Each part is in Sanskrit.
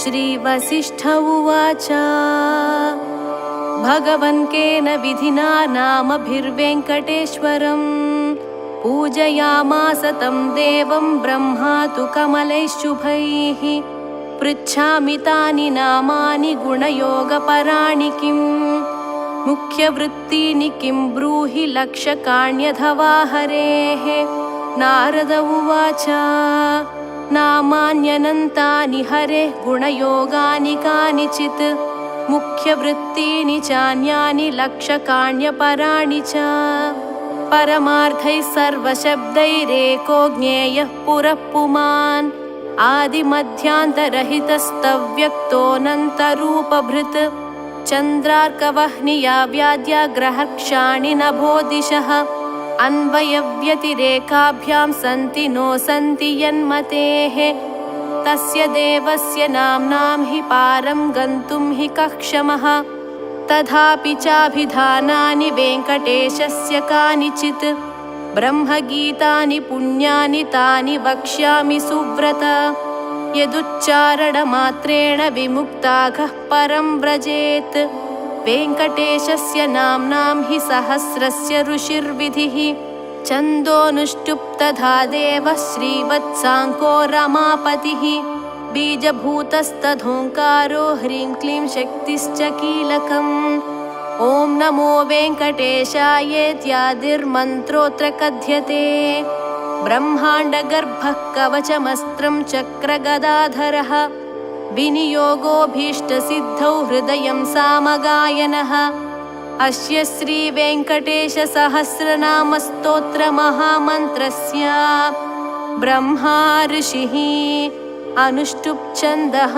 श्रीवसिष्ठ उवाच भगवन् केन विधिना नामभिर्वेङ्कटेश्वरम् पूजयामास तं देवं ब्रह्मा तु कमलैः शुभैः। पृच्छामि तानि नामानि गुणयोगपराणि किम् मुख्यवृत्तीनि किं ब्रूहि लक्षकाण्यथवा हरेः। नारद उवाच नामान्यनन्तानि हरेः गुणयोगानि कानिचित् मुख्यवृत्तीनि चान्यानि लक्षकाण्यपराणि च। परमार्थैः सर्वशब्दैरेको ज्ञेयः पुरः पुमान् आदिमध्यान्तरहितस्तव्यक्तोऽनन्तरूपभृत् चन्द्रार्कवह्निया व्याद्या ग्रहक्षाणि नभो दिशः अन्वयव्यतिरेकाभ्यां सन्ति नो सन्ति यन्मतेः। तस्य देवस्य नाम्नां हि पारं गन्तुं हि कः क्षमः। तथापि चाभिधानानि वेङ्कटेशस्य कानिचित् ब्रह्मगीतानि पुण्यानि तानि वक्ष्यामि सुव्रत। यदुच्चारणमात्रेण विमुक्ताघः परं व्रजेत् वेङ्कटेशस्य नाम्नां हि सहस्रस्य ऋषिर्विधिः। छन्दोऽनुष्टुप्तधा देवः श्रीवत्साङ्को रमापतिः बीजभूतस्तथोङ्कारो ह्रीं क्लीं शक्तिश्च कीलकम्। ॐ नमो वेङ्कटेशायेत्यादिर्मन्त्रोऽत्र कथ्यते। ब्रह्माण्डगर्भः कवचमस्त्रं चक्रगदाधरः विनियोगोऽभीष्टसिद्धौ हृदयं सामगायनः। अस्य श्रीवेङ्कटेशसहस्रनामस्तोत्रमहामन्त्रस्य ब्रह्मा ऋषिः अनुष्टुप् छन्दः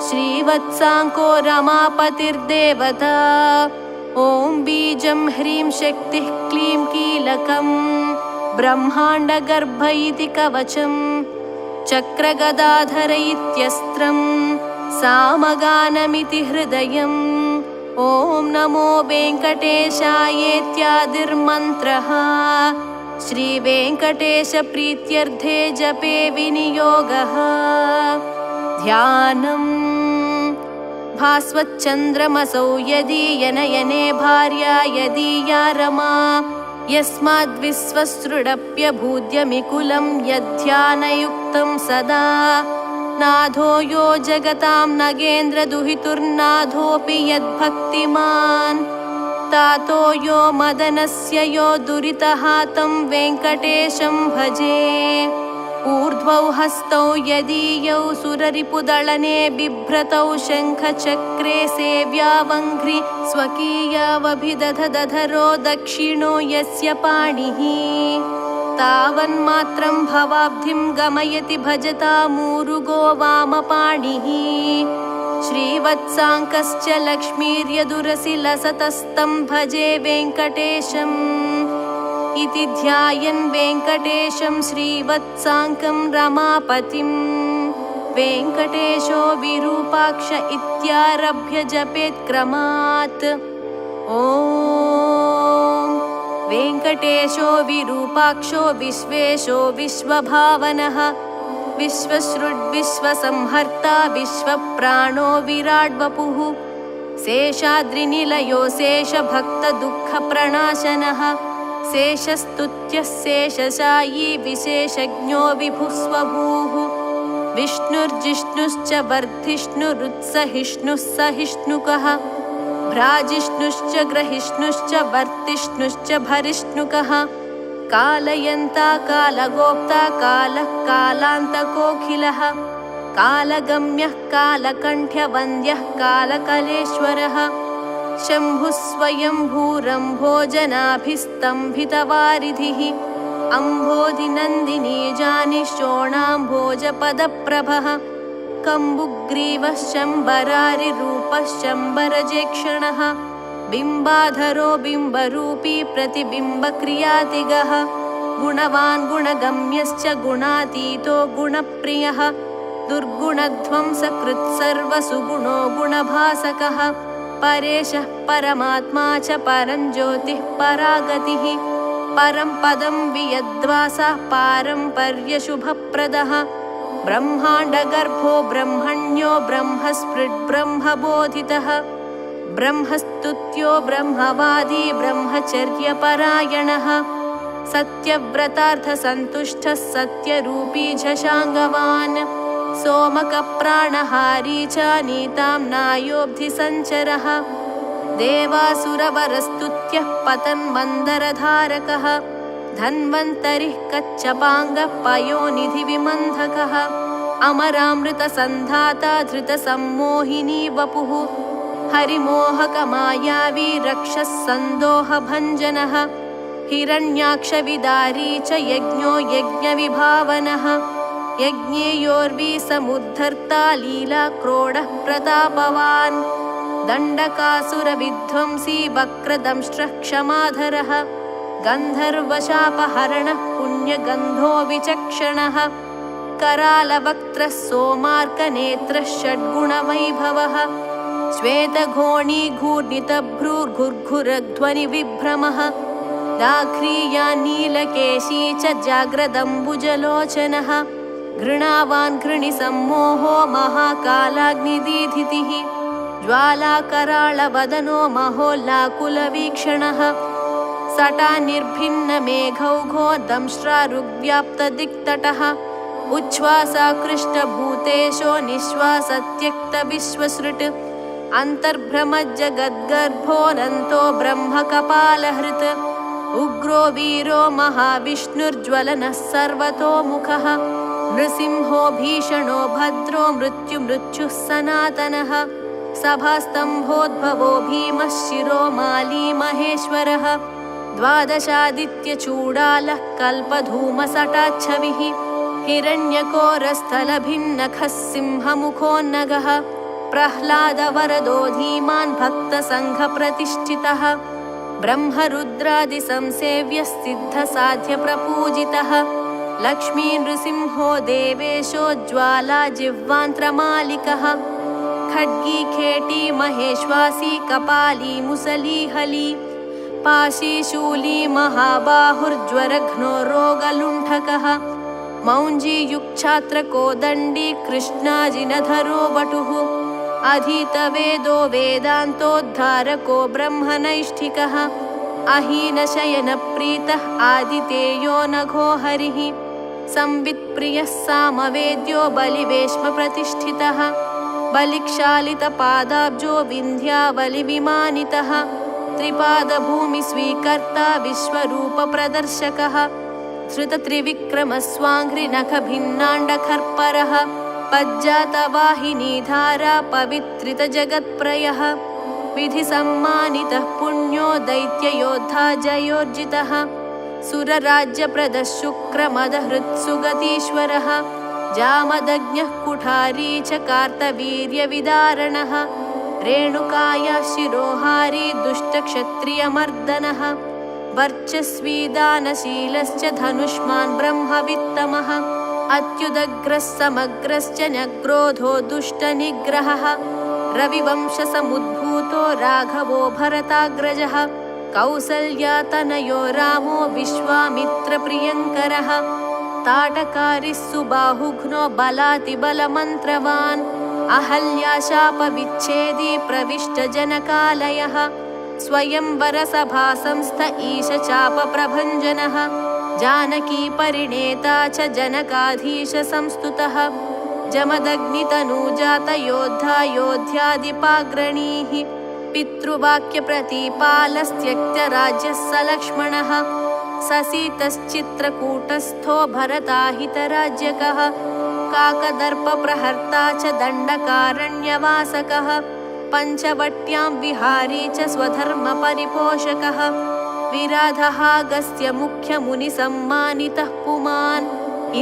श्रीवत्साङ्को रमापतिर्देवता। ॐ बीजं ह्रीं शक्तिः क्लीं कीलकम् ब्रह्माण्डगर्भ इति कवचम् चक्रगदाधर इत्यस्त्रं सामगानमिति हृदयम्। ॐ नमो वेङ्कटेशायेत्यादिर्मन्त्रः श्रीवेङ्कटेशप्रीत्यर्थे जपे विनियोगः। ध्यानम् भास्वच्चन्द्रमसौ यदीयनयने भार्या यदीया रमा यस्माद्विश्वसृडप्यभूद्यमिकुलं यद्ध्यानयुक्तं सदा। नाथो यो जगतां नगेन्द्रदुहितुर्नाथोऽपि यद्भक्तिमान् तातो यो मदनस्य यो दुरितः तं वेङ्कटेशं भजे। ऊर्ध्वौ हस्तौ यदीयौ सुररिपुदळने बिभ्रतौ शङ्खचक्रे सेव्यावङ्घ्रि स्वकीयावभिदधदधरो दक्षिणो यस्य पाणिः तावन्मात्रं भवाब्धिं गमयति भजतामूरुगो वामपाणिः। श्रीवत्साङ्कश्च लक्ष्मीर्यदुरसि लसतस्तं भजे वेङ्कटेशम् इति ध्यायन् वेङ्कटेशं श्रीवत्साङ्कं रमापतिं। वेङ्कटेशो विरूपाक्ष इत्यारभ्य जपेत् क्रमात्। ॐ वेङ्कटेशो विरूपाक्षो विश्वेशो विश्वभावनः विश्वसृड्विश्वसंहर्ता विश्वप्राणो विराड्वपुः शेषाद्रिनिलयो शेषभक्तदुःखप्रणाशनः शेषस्तुत्यः शेषशायी विशेषज्ञो विभुस्वभूः। विष्णुर्जिष्णुश्च वर्धिष्णुरुत्सहिष्णुः सहिष्णुकः भ्राजिष्णुश्च ग्रहिष्णुश्च वर्तिष्णुश्च भरिष्णुकः कालयन्ता कालगोप्ता कालः कालान्तकोऽखिलः कालगम्यः कालकण्ठ्यवन्द्यः कालकलेश्वरः शम्भुः स्वयंभूरम्भोजनाभिस्तम्भितवारिधिः अम्भोधिनन्दिनी जानिशोणाम्भोजपदप्रभः कम्बुग्रीवः शम्बरारिरूपः शम्बरजेक्षणः बिम्बाधरो बिम्बरूपी प्रतिबिम्बक्रियातिगः गुणवान् गुणगम्यश्च गुणातीतो गुणप्रियः दुर्गुणध्वंसकृत् सर्वसुगुणो गुणभासकः परेशः परमात्मा च परं ज्योतिः परागतिः परं पदं वियद्वासः पारम्पर्यशुभप्रदः ब्रह्माण्डगर्भो ब्रह्मण्यो ब्रह्मस्फृड्ब्रह्मबोधितः ब्रह्मस्तुत्यो ब्रह्मवादी ब्रह्मचर्यपरायणः सत्यव्रतार्थसन्तुष्टः सत्यरूपी झषाङ्गवान् सोमकप्राणहारी च नीताम्नायोऽब्धिसञ्चरः देवासुरवरस्तुत्यः पतन्मन्दरधारकः धन्वन्तरिः कच्छपाङ्गः पयोनिधिविमन्धकः अमरामृतसन्धाता धृतसम्मोहिनी वपुः हरिमोहकमायावी रक्षः सन्दोहभञ्जनः हिरण्याक्षविदारी च यज्ञो यज्ञविभावनः यज्ञेयोर्वी समुद्धर्ता लीलाक्रोडः प्रतापवान् दण्डकासुरविध्वंसी वक्रदंष्ट्रः क्षमाधरः गन्धर्वशापहरणः पुण्यगन्धो विचक्षणः करालवक्त्रः सोमार्कनेत्रः षड्गुणवैभवः श्वेतघोणीघूर्णितभ्रूर्घुर्घुरध्वनिविभ्रमः दाघ्रीया नीलकेशी च जाग्रदम्बुजलोचनः घृणावान् घृणिसम्मोहो महाकालाग्निदीधितिः ज्वालाकराळवदनो महोल्लाकुलवीक्षणः सटानिर्भिन्नमेघौघो दंष्ट्रारुग्व्याप्तदिक्तटः उच्छ्वासाकृष्टभूतेशो निःश्वासत्यक्तविश्वसृट् अन्तर्भ्रमज्जगद्गर्भोऽनन्तो ब्रह्मकपालहृत् उग्रो वीरो महाविष्णुर्ज्वलनः सर्वतोमुखः नृसिंहो भीषणो भद्रो मृत्युः सनातनः सभास्तम्भोद्भवो भीमः शिरोमाली महेश्वरः द्वादशादित्यचूडालः कल्पधूमसटाच्छविः हिरण्यकोरस्थलभिन्नखः सिंहमुखोन्नगः प्रह्लादवरदो धीमान् भक्तसङ्घप्रतिष्ठितः ब्रह्मरुद्रादिसंसेव्यः सिद्धसाध्यप्रपूजितः लक्ष्मीनृसिंहो देवेशो ज्वालाजिह्वान्त्रमालिकः खड्गी खेटी महेश्वासी कपाली मुसलीहली पाशीशूली महाबाहुर्ज्वरघ्नो रोगलुण्ठकः मौञ्जीयुक्छात्रकोदण्डी कृष्णाजिनधरो वटुः अधीतवेदो वेदान्तोद्धारको ब्रह्मनैष्ठिकः अहीनशयनप्रीतः आदितेयो नघो हरिः संवित्प्रियः सामवेद्यो बलिवेश्मप्रतिष्ठितः बलिक्षालितपादाब्जो विन्ध्यावलिविमानितः त्रिपादभूमिस्वीकर्ता विश्वरूपप्रदर्शकः धृतत्रिविक्रमस्वाङ्घ्रिनखभिन्नाण्डखर्परः पज्जातवाहिनीधारा पवित्रितजगत्प्रयः विधिसम्मानितः पुण्यो दैत्ययोद्धा जयोर्जितः सुरराज्यप्रदः शुक्रमदहृत्सुगतीश्वरः जामदग्न्यः कुठारी च कार्तवीर्यविदारणः रेणुकाया शिरोहारी दुष्टक्षत्रियमर्दनः वर्चस्वी दानशीलश्च धनुष्मान् ब्रह्मवित्तमः अत्युदग्रः समग्रश्च न्यग्रोधो दुष्टनिग्रहः रविवंशसमुद्भूतो राघवो भरताग्रजः कौसल्यातनयो रामो विश्वामित्रप्रियङ्करः ताटकारिः सुबाहुघ्नो बलातिबलमन्त्रवान् अहल्याशापविच्छेदी प्रविष्टजनकालयः स्वयंवरसभासंस्थ ईशचापप्रभञ्जनः जानकीपरिणेता च जनकाधीशसंस्तुतः जमदग्नितनूजातयोद्धा योध्यादिपाग्रणीः पितृवाक्यप्रतिपालस्त्यक्तराज्यः स लक्ष्मणः ससीतश्चित्रकूटस्थो भरताहितराज्यकः काकदर्पप्रहर्ता च दण्डकारण्यवासकः पञ्चवट्यां विहारी च स्वधर्मपरिपोषकः विराधहागस्य मुख्यमुनिसम्मानितः पुमान्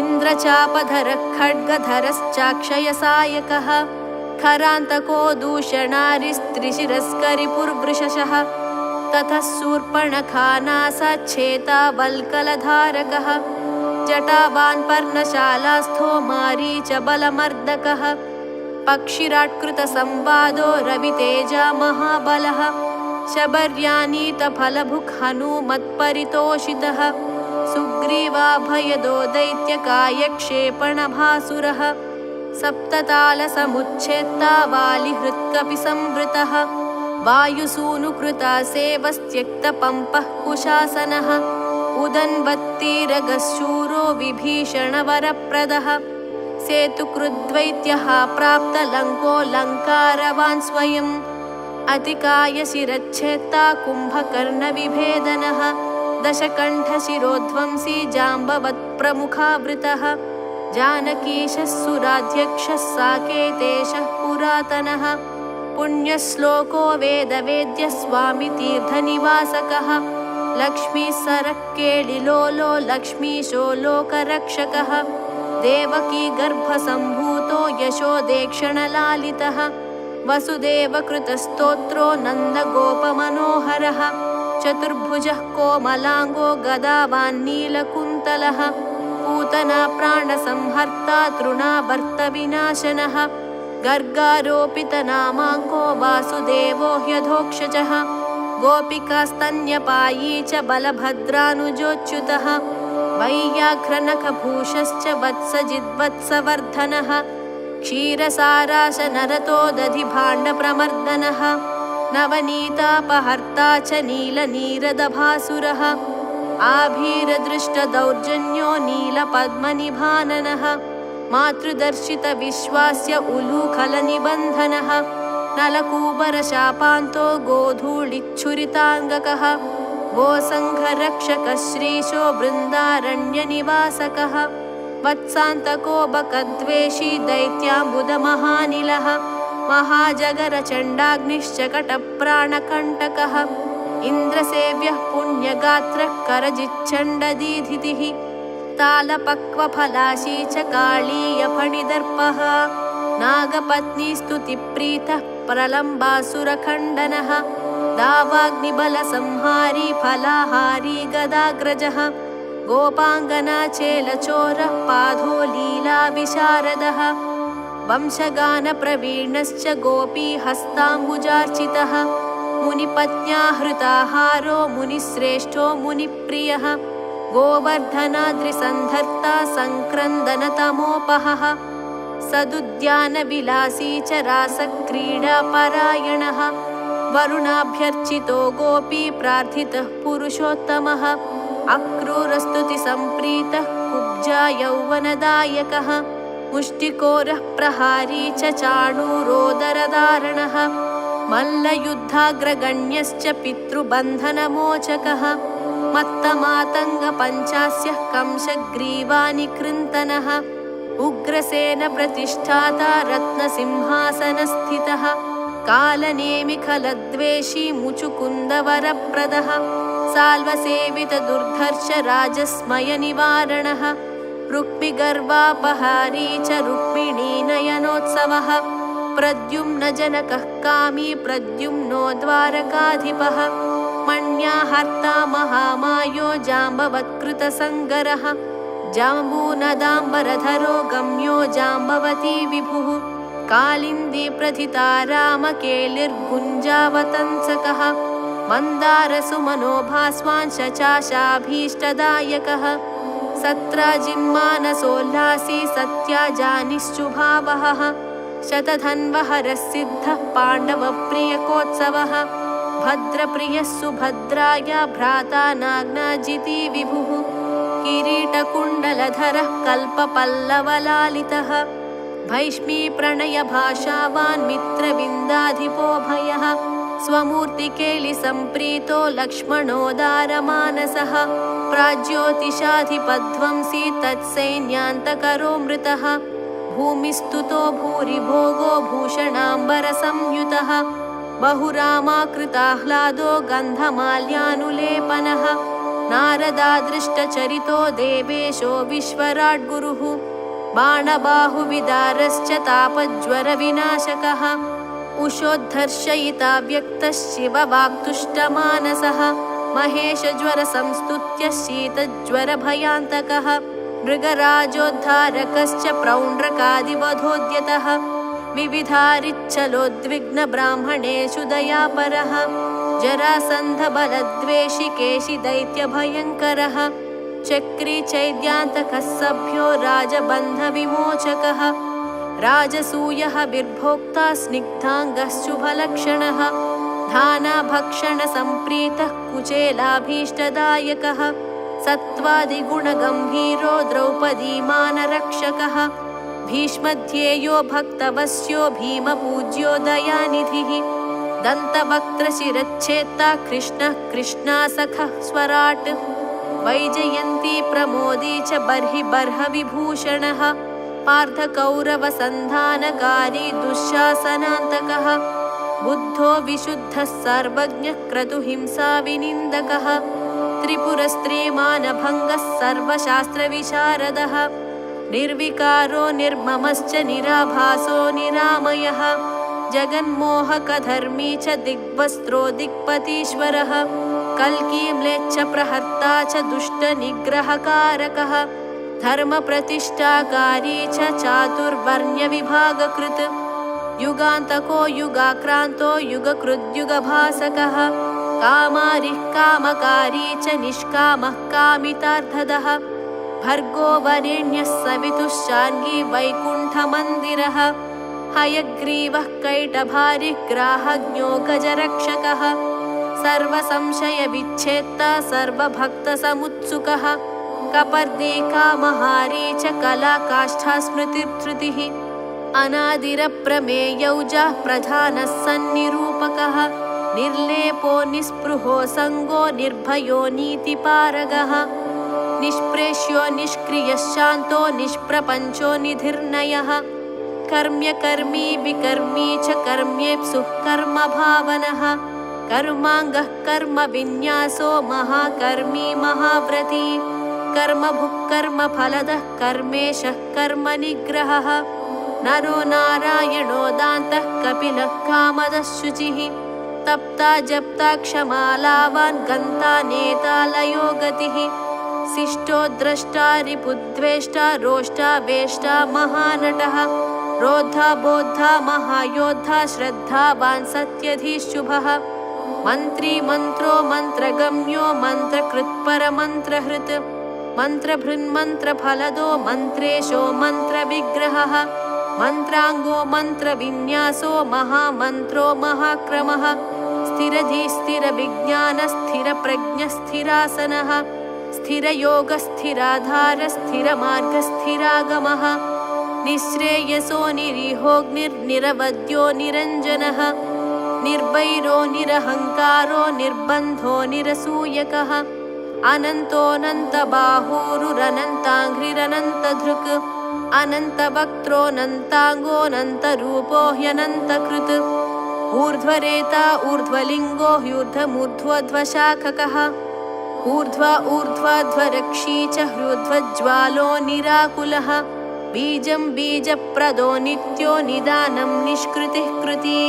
इन्द्रचापधरः खड्गधरश्चाक्षयसायकः खरान्तको दूषणारिस्त्रिशिरस्करिपुर्वृषशः ततः शूर्पणखानासाच्छेता वल्कलधारकः जटावान् पर्णशालास्थो मारीचबलमर्दकः पक्षिराट्कृतसंवादो रवितेजा महाबलः शबर्यानीतफलभुक् हनूमत्परितोषितः सुग्रीवाभयदो दैत्यकायक्षेपणभासुरः सप्ततालसमुच्छेत्ता वालिहृत्कपिसंवृतः वायुसूनुकृता सेवस्त्यक्तपम्पः कुशासनः उदन्वत्तीरगशूरो विभीषणवरप्रदः सेतुकृद्वैत्यः प्राप्तलङ्कोऽलङ्कारवान् स्वयम् अतिकायशिरच्छेत्ता कुम्भकर्णविभेदनः दशकण्ठशिरोध्वंसी जाम्बवत्प्रमुखावृतः जानकीशः सुराध्यक्षः साकेतेशः पुरातनः पुण्यश्लोको वेदवेद्यः स्वामितीर्थनिवासकः लक्ष्मीसरक्केलिलोलो लक्ष्मीशो लोकरक्षकः देवकी गर्भसम्भूतो यशोदेक्षणलालितः वसुदेवकृतस्तोत्रो नन्दगोपमनोहरः चतुर्भुजः कोमलाङ्गो गदावान्नीलकुन्तलः पूतना प्राणसंहर्ता तृणावर्तविनाशनः गर्गारोपितनामाङ्गो वासुदेवो ह्यधोक्षजः गोपिकास्तन्यपायी च बलभद्रानुजोच्युतः वैयाघ्रनखभूषश्च वत्सजिद्वत्सवर्धनः क्षीरसाराशनरतो दधिभाण्डप्रमर्दनः नवनीतापहर्ता च नीलनीरदभासुरः आभीरदृष्टदौर्जन्यो नीलपद्मनिभाननः मातृदर्शितविश्वास्य उलूखलनिबन्धनः नलकूबरशापान्तो गोधूलिच्छुरिताङ्गकः गोसङ्घरक्षकः श्रीशो बृन्दारण्यनिवासकः वत्सान्तको बकद्वेषी दैत्याम्बुदमहानिलः महाजगरचण्डाग्निश्चकटप्राणकण्टकः इन्द्रसेव्यः पुण्यगात्रः करजिच्छण्डदीधितिः तालपक्वफलाशी च काळीयफणिदर्पः नागपत्नीस्तुतिप्रीतः प्रलम्बासुरखण्डनः दावाग्निबलसंहारी फलाहारी गदाग्रजः गोपाङ्गनाचेलचोरः पाधो लीलाविशारदः वंशगानप्रवीणश्च गोपीहस्ताम्बुजार्चितः मुनिपत्न्याहृताहारो मुनिश्रेष्ठो मुनिप्रियः गोवर्धनाद्रिसन्धर्ता सङ्क्रन्दनतमोपहः सदुद्यानविलासी च रासक्रीडापरायणः वरुणाभ्यर्चितो गोपी प्रार्थितः पुरुषोत्तमः अक्रूरस्तुतिसम्प्रीतः कुब्जा यौवनदायकः मुष्टिकोरः प्रहारी च चाणूरोदरधारणः मल्लयुद्धाग्रगण्यश्च पितृबन्धनमोचकः मत्तमातङ्गपञ्चास्यः कंशग्रीवानिकृन्तनः उग्रसेनप्रतिष्ठाता रत्नसिंहासनस्थितः कालनेमिखलद्वेषी मुचुकुन्दवरप्रदः साल्वसेवितदुर्धर्ष राजस्मयनिवारणः रुक्मिगर्वापहारी च रुक्मिणीनयनोत्सवः प्रद्युम्नजनकः कामी प्रद्युम्नो द्वारकाधिपः मण्याहर्ता महामायो जाम्बवत्कृतसङ्गरः जाम्बूनदाम्बरधरो गम्यो जाम्बवती विभुः कालिन्दी प्रथिता रामकेलिर्गुञ्जावतंसकः मन्दारसुमनोभास्वान् शचाशाभीष्टदायकः सत्राजिन्मानसोल्लासी सत्याजानिश्चुभावहः शतधन्वहरसिद्धः पाण्डवप्रियकोत्सवः भद्रप्रियः सुभद्राया भ्राता नाग्नाजिती विभुः किरीटकुण्डलधरः कल्पपल्लवलालितः भैष्मीप्रणयभाषावान् मित्रविन्दाधिपोभयः स्वमूर्तिकेलिसम्प्रीतो लक्ष्मणोदारमानसः प्राज्योतिषाधिपध्वंसी तत्सैन्यान्तकरो मृतः भूमिस्तुतो भूरिभोगो भूषणाम्बरसंयुतः बहुरामाकृताह्लादो गन्धमाल्यानुलेपनः नारदादृष्टचरितो देवेशो विश्वराड्गुरुः बाणबाहुविदारश्च तापज्वरविनाशकः उषोद्धर्षयिता व्यक्तः शिववाक्तुष्टमानसः महेशज्वरसंस्तुत्य शीतज्वरभयान्तकः मृगराजोद्धारकश्च प्रौण्ड्रकादिवधोद्यतः विविधारिच्छलोद्विग्नब्राह्मणेषु दयापरः जरासन्धबलद्वेषि केशि दैत्यभयङ्करः चक्री चैद्यान्तकः सभ्यो राजबन्धविमोचकः राजसूयः बिर्भोक्ता स्निग्धाङ्गः शुभलक्षणः धानाभक्षणसम्प्रीतः कुचेलाभीष्टदायकः सत्त्वादिगुणगम्भीरो द्रौपदीमानरक्षकः भीष्मध्येयो भक्तवस्यो भीमपूज्यो दयानिधिः दन्तवक्त्रशिरच्छेत्ता कृष्णः कृष्णासखः स्वराट् वैजयन्ती प्रमोदी च बर्हि बर्हविभूषणः पार्थकौरवसन्धानकारी दुःशासनान्तकः बुद्धो विशुद्धः सर्वज्ञः क्रतुहिंसाविनिन्दकः त्रिपुरस्त्रीमानभङ्गः सर्वशास्त्रविशारदः निर्विकारो निर्ममश्च निराभासो निरामयः जगन्मोहकधर्मी च दिग्वस्त्रो दिक्पतीश्वरः कल्कीम्लेच्छ प्रहर्ता च दुष्टनिग्रहकारकः धर्मप्रतिष्ठाकारी च चातुर्वर्ण्यविभागकृत् युगान्तको युगाक्रान्तो युगकृद्युगभासकः कामारिः कामकारी च निष्कामः कामितार्थदः भर्गो वरेण्यः सवितुश्चान्गी वैकुण्ठमन्दिरः हयग्रीवः कैटभारिः ग्राहज्ञो गजरक्षकः सर्वसंशयविच्छेत्ता सर्वभक्तसमुत्सुकः कपर्दी च कलाकाष्ठा स्मृतिर्धृतिः अनादिरप्रमेयौजः प्रधानः सन्निरूपकः निर्लेपो निःस्पृहो सङ्गो निर्भयो नीतिपारगः निष्प्रेष्यो निष्क्रियश्शान्तो निष्प्रपञ्चो निधिर्नयः कर्म्यकर्मी विकर्मी च कर्म्येप्सुः कर्मभावनः कर्माङ्गः कर्मविन्यासो महाकर्मी महाव्रती कर्मभुक् कर्मफलदः कर्मेशः कर्मनिग्रहः नरो नारायणो दान्तः कपिलः कामदः शुचिः तप्ता जप्ता क्षमालावान् गन्ता नेता लयो गतिः शिष्टो द्रष्टा रिपुद्वेष्टा रोष्टा वेष्टा महानटः रोद्धा बोद्धा महायोद्धा श्रद्धावान् सत्यधीशुभः मन्त्री मन्त्रो मन्त्रगम्यो मन्त्रकृत्परमन्त्रहृत् मन्त्रभृन्मन्त्रफलदो मन्त्रेशो मन्त्रविग्रहः मन्त्राङ्गो मन्त्रविन्यासो महामन्त्रो महाक्रमः स्थिरधीस्थिरविज्ञानस्थिरप्रज्ञस्थिरासनः स्थिरयोगस्थिराधारस्थिरमार्गस्थिरागमः निःश्रेयसो निरीहोऽग्निर्निरवद्यो निरञ्जनः निर्वैरो निरहङ्कारो निर्बन्धो निरसूयकः अनन्तोऽनन्तबाहुरुरनन्ताङ्घ्रिरनन्तधृक् अनन्तवक्त्रोऽनन्ताङ्गोऽनन्तरूपो ह्यनन्तकृत् ऊर्ध्वरेता ऊर्ध्वलिङ्गो ह्यूर्ध्वमूर्ध्वध्वशाखकः ऊर्ध्वरक्षी च ह्यूर्ध्वज्वालो निराकुलः बीजं बीजप्रदो नित्यो निदानं निष्कृतिः कृती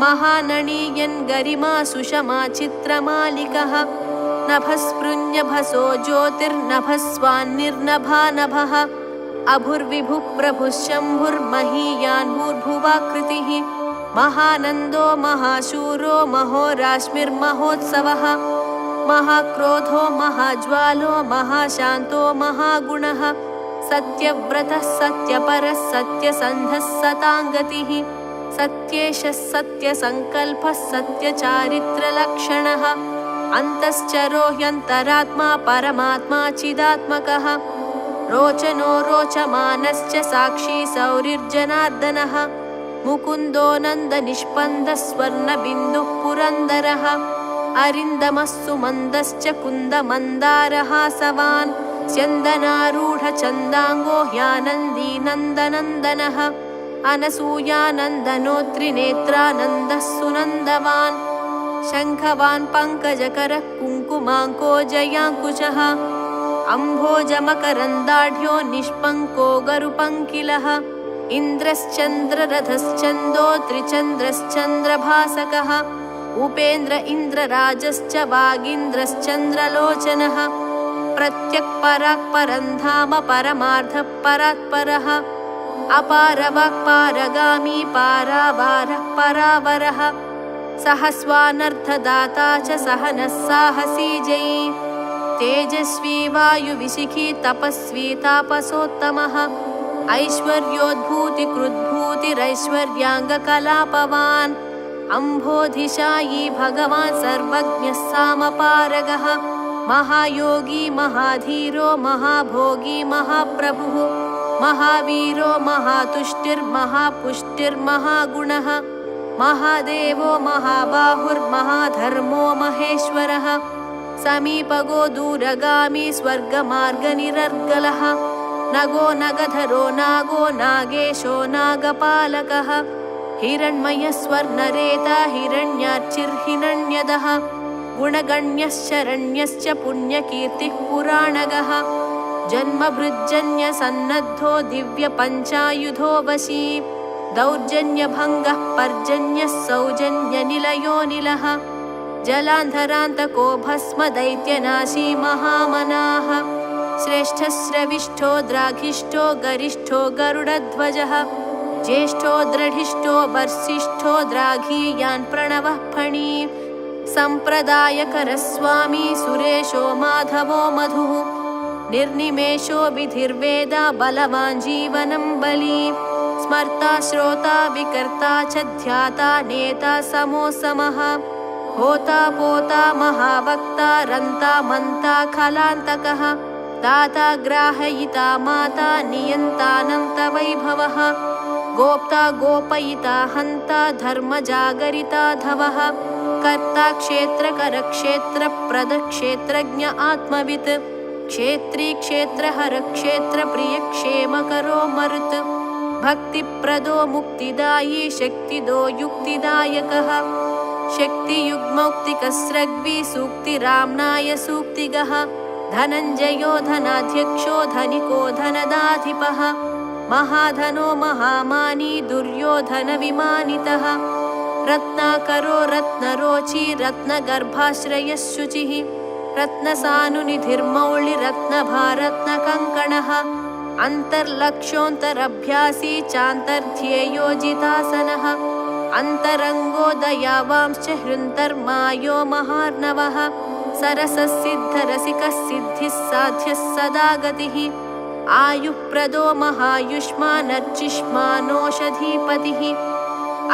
महानणीयन् गरिमा सुषमा चित्रमालिकः नभस्पृञ्जभसो ज्योतिर्नभस्वान्निर्नभानभः अभुर्विभुः प्रभुः शम्भुर्महीयान् भूर्भुवाकृतिः महानन्दो महाशूरो महोराश्मिर्महोत्सवः महाक्रोधो महाज्वालो महाशान्तो महागुणः सत्यव्रतः सत्यपरः सत्यसन्धः सताङ्गतिः सत्येशः सत्यसङ्कल्पः सत्यचारित्रलक्षणः अन्तश्चरो ह्यन्तरात्मा परमात्मा चिदात्मकः रोचनो रोचमानश्च साक्षी सौरिर्जनार्दनः मुकुन्दो नन्दनिष्पन्दः स्वर्णबिन्दुः पुरन्दरः अरिन्दमः सुमन्दश्च कुन्दमन्दारहासवान् स्यन्दनारूढचन्दाङ्गो ह्यानन्दी नन्दनन्दनः अनसूयानन्दनो त्रिनेत्रानन्दः सुनन्दवान् शङ्खवान् पङ्कजकरः कुङ्कुमाङ्को जयाङ्कुशः अम्भोजमकरन्दाढ्यो निष्पङ्को गरुपङ्किलः इन्द्रश्चन्द्ररथश्चन्दो त्रिचन्द्रश्चन्द्रभासकः उपेन्द्र इन्द्रराजश्च वागीन्द्रश्चन्द्रलोचनः प्रत्यक्पराक्परन्धाम परमार्थः परात्परः अपारवाक्पारगामी पारावारः परावरः सहस्वानर्थदाता च सहनः साहसी जयी तेजस्वी वायुविशिखी तपस्वी तापसोत्तमः ऐश्वर्योद्भूतिकृद्भूतिरैश्वर्याङ्गकलापवान् अम्भोधिशायी भगवान् सर्वज्ञः सामपारगः महायोगी महाधीरो महाभोगी महाप्रभुः महावीरो महातुष्टिर्महापुष्टिर्महागुणः महादेवो महाबाहुर्महाधर्मो महेश्वरः समीपगो दूरगामी स्वर्गमार्गनिरर्गलः नगो नगधरो नागो नागेशो नागपालकः हिरण्मयस्वर्णरेता हिरण्यार्चिर्हिरण्यदः गुणगण्यश्चरण्यश्च पुण्यकीर्तिः पुराणगः जन्मभृज्जन्यसन्नद्धो दिव्यपञ्चायुधो वशी दौर्जन्यभङ्गः पर्जन्यः सौजन्यनिलयोनिलः जलान्धरान्तको भस्म दैत्यनाशी महामनाः श्रेष्ठश्रविष्ठो द्राघिष्ठो गरिष्ठो गरुडध्वजः ज्येष्ठो द्रढिष्ठो वर्षिष्ठो द्राघीयान् प्रणवः फणी सम्प्रदायकरस्वामी सुरेशो माधवो मधुः निर्निमेषो विधिर्वेद बलवान् जीवनं बली स्मर्ता श्रोता विकर्ता च ध्याता नेता समो समः होता पोता महावक्ता रन्ता मन्ता खलान्तकः दाता ग्राहयिता माता नियन्तानन्तवैभवः गोप्ता गोपयिता हन्ता धर्मजागरिता धवः कर्ता क्षेत्रकरक्षेत्रप्रदक्षेत्रज्ञ आत्मवित् क्षेत्री क्षेत्रहर क्षेत्रप्रिय क्षेमकरो मरुत् भक्तिप्रदो मुक्तिदायी शक्तिदो युक्तिदायकः शक्तियुग्मौक्तिकस्रग्वी सूक्तिराम्नाय सूक्तिगः धनञ्जयो धनाध्यक्षो धनिको धनदाधिपः महाधनो महामानी दुर्योधनविमानितः रत्नाकरो रत्नरोची रत्नगर्भाश्रयः शुचिः रत्नसानुनिधिर्मौळिरत्नभारत्नकङ्कणः अन्तर्लक्ष्योऽन्तरभ्यासी चान्तर्ध्येयोजितासनः अन्तरङ्गो दयावांश्च हृन्तर्मायो महार्णवः सरससिद्धरसिकः सिद्धिः साध्यः सदा गतिः आयुःप्रदो महायुष्मानर्चिष्मानोषधीपतिः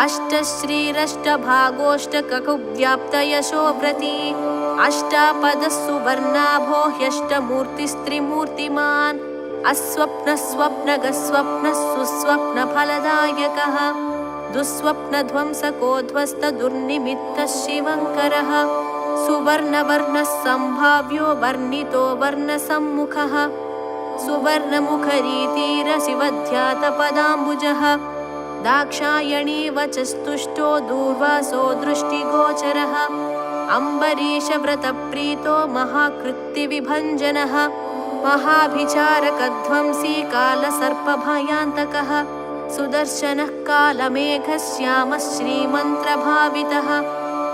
अष्टश्रीरष्टभागोऽष्टककुव्याप्तयशोव्रती अष्टापदः सुवर्णाभो ह्यष्टमूर्तिस्त्रिमूर्तिमान् अस्वप्नस्वप्नगस्वप्नः सुस्वप्नफलदायकः दुःस्वप्नध्वंसको ध्वस्तदुर्निमित्तः शिवङ्करः सुवर्णवर्णः सम्भाव्यो वर्णितो वर्णसम्मुखः सुवर्णमुखरीतिरशिवध्यातपदाम्बुजः दाक्षायणी वचस्तुष्टो दूर्वासो दृष्टिगोचरः अम्बरीशव्रतप्रीतो महाकृत्तिविभञ्जनः महाभिचारकध्वंसी कालसर्पभयान्तकः सुदर्शनः कालमेघश्यामः श्रीमन्त्रभावितः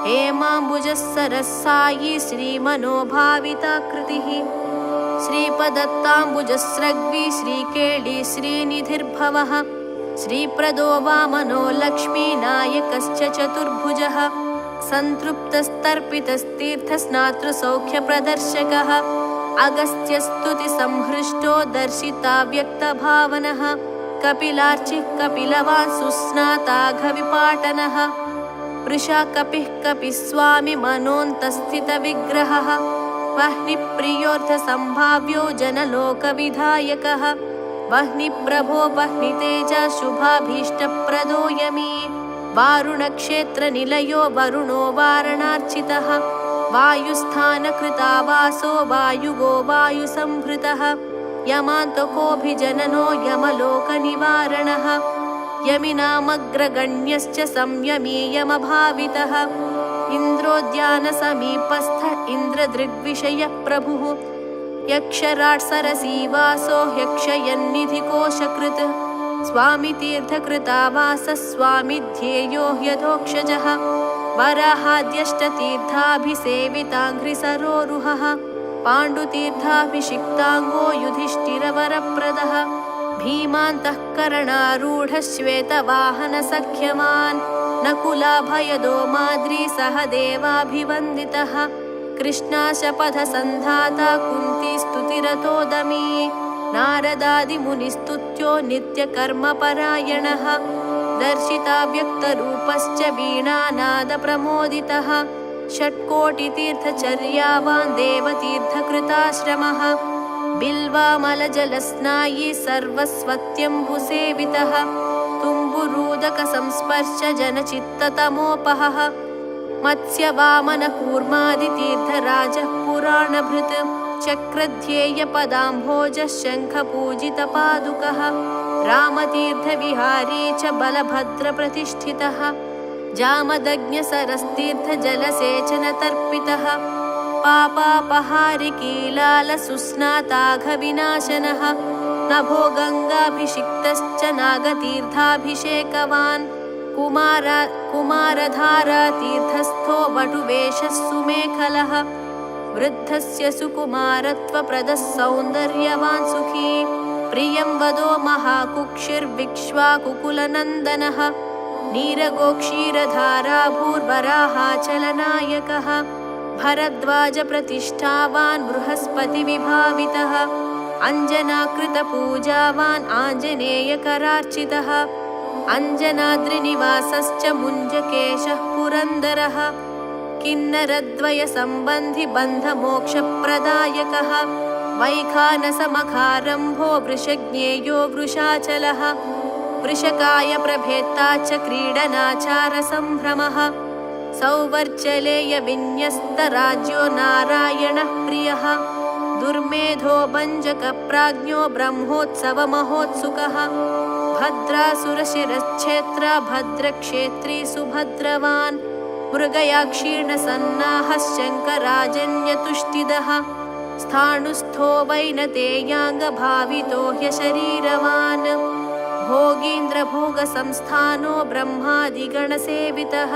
हेमाम्बुजः सरस्सायी श्रीमनोभाविताकृतिः श्रीपदत्ताम्बुजस्रग्वी श्रीकेळी श्रीनिधिर्भवः श्रीप्रदो वामनो लक्ष्मीनायकश्च चतुर्भुजः सन्तृप्तस्तर्पितस्तीर्थस्नातृसौख्यप्रदर्शकः अगस्त्यस्तुतिसंहृष्टो दर्शिताव्यक्तभावनः कपिलार्चिः कपिलवान् सुस्नाताघविपाटनः वृषा कपिः कपिस्वामी मनोऽन्तस्थितविग्रहः वह्निप्रियोऽर्थसम्भाव्यो जनलोकविधायकः वह्निप्रभो वह्नितेजा शुभाभीष्टप्रदो यमी वारुणक्षेत्रनिलयो वरुणो वारणार्चितः वायुस्थानकृतावासो वायुगो वायुसंभृतः यमान्तकोऽभिजननो यमलोकनिवारणः यमिनामग्रगण्यश्च संयमीयमभावितः इन्द्रोद्यानसमीपस्थ इन्द्रदृग्विषयः प्रभुः यक्षराट्सरसीवासो ह्यक्षयन्निधिकोशकृत् स्वामितीर्थकृतावासः स्वामिध्येयो ह्यधोक्षजः वराहाद्यष्टतीर्थाभिसेविताङ्घ्रिसरोरुहः पाण्डुतीर्थाभिषिक्ताङ्गो युधिष्ठिरवरप्रदः भीमान्तःकरणारूढः श्वेतवाहनसख्यवान् नकुलाभयदो माद्री सह देवाभिवन्दितः कृष्णाशपथसन्धाता कुन्तीस्तुतिरतोदमी नारदादिमुनिस्तुत्यो नित्यकर्मपरायणः दर्शिताव्यक्तरूपश्च वीणानादप्रमोदितः षट्कोटितीर्थचर्यावान् देवतीर्थकृताश्रमः बिल्वामलजलस्नायी सर्वस्वत्यम्बुसेवितः तुम्बुरूदकसंस्पर्श जनचित्ततमोपहः मत्स्यवामनकूर्मादितीर्थराजः पुराणभृत् चक्रध्येयपदाम्भोजः शङ्खपूजितपादुकः रामतीर्थविहारी च बलभद्रप्रतिष्ठितः जामदग्न्यसरस्तीर्थजलसेचनतर्पितः पापापहारिकीलालसुस्नाताघविनाशनः नभो गङ्गाभिषिक्तश्च नागतीर्थाभिषेकवान् कुमारधारातीर्थस्थो वटुवेषः सुमेखलः वृद्धस्य सुकुमारत्वप्रदः सौन्दर्यवान् सुखी प्रियं वदो महाकुक्षिर्विक्ष्वाकुकुलनन्दनः नीरगोक्षीरधाराभूर्वराहाचलनायकः भरद्वाजप्रतिष्ठावान् बृहस्पतिविभावितः अञ्जनाकृतपूजावान् आञ्जनेयकरार्चितः अञ्जनाद्रिनिवासश्च मुञ्जकेशः पुरन्दरः किन्नरद्वयसम्बन्धि बन्धमोक्षप्रदायकः वैखानसमखारम्भो वृषज्ञेयो वृषाचलः वृषकायप्रभेत्ता च क्रीडनाचारसम्भ्रमः सौवर्चलेयविन्यस्तराज्यो नारायणः प्रियः दुर्मेधो भञ्जकप्राज्ञो ब्रह्मोत्सवमहोत्सुकः भद्रासुरशिरश्छेत्रा भद्रक्षेत्री सुभद्रवान् मृगयाक्षीर्णसन्नाहः शङ्कराजन्यतुष्टिदः स्थाणुस्थो वैनतेयाङ्गभावितो ह्यशरीरवान् भोगीन्द्रभोगसंस्थानो ब्रह्मादिगणसेवितः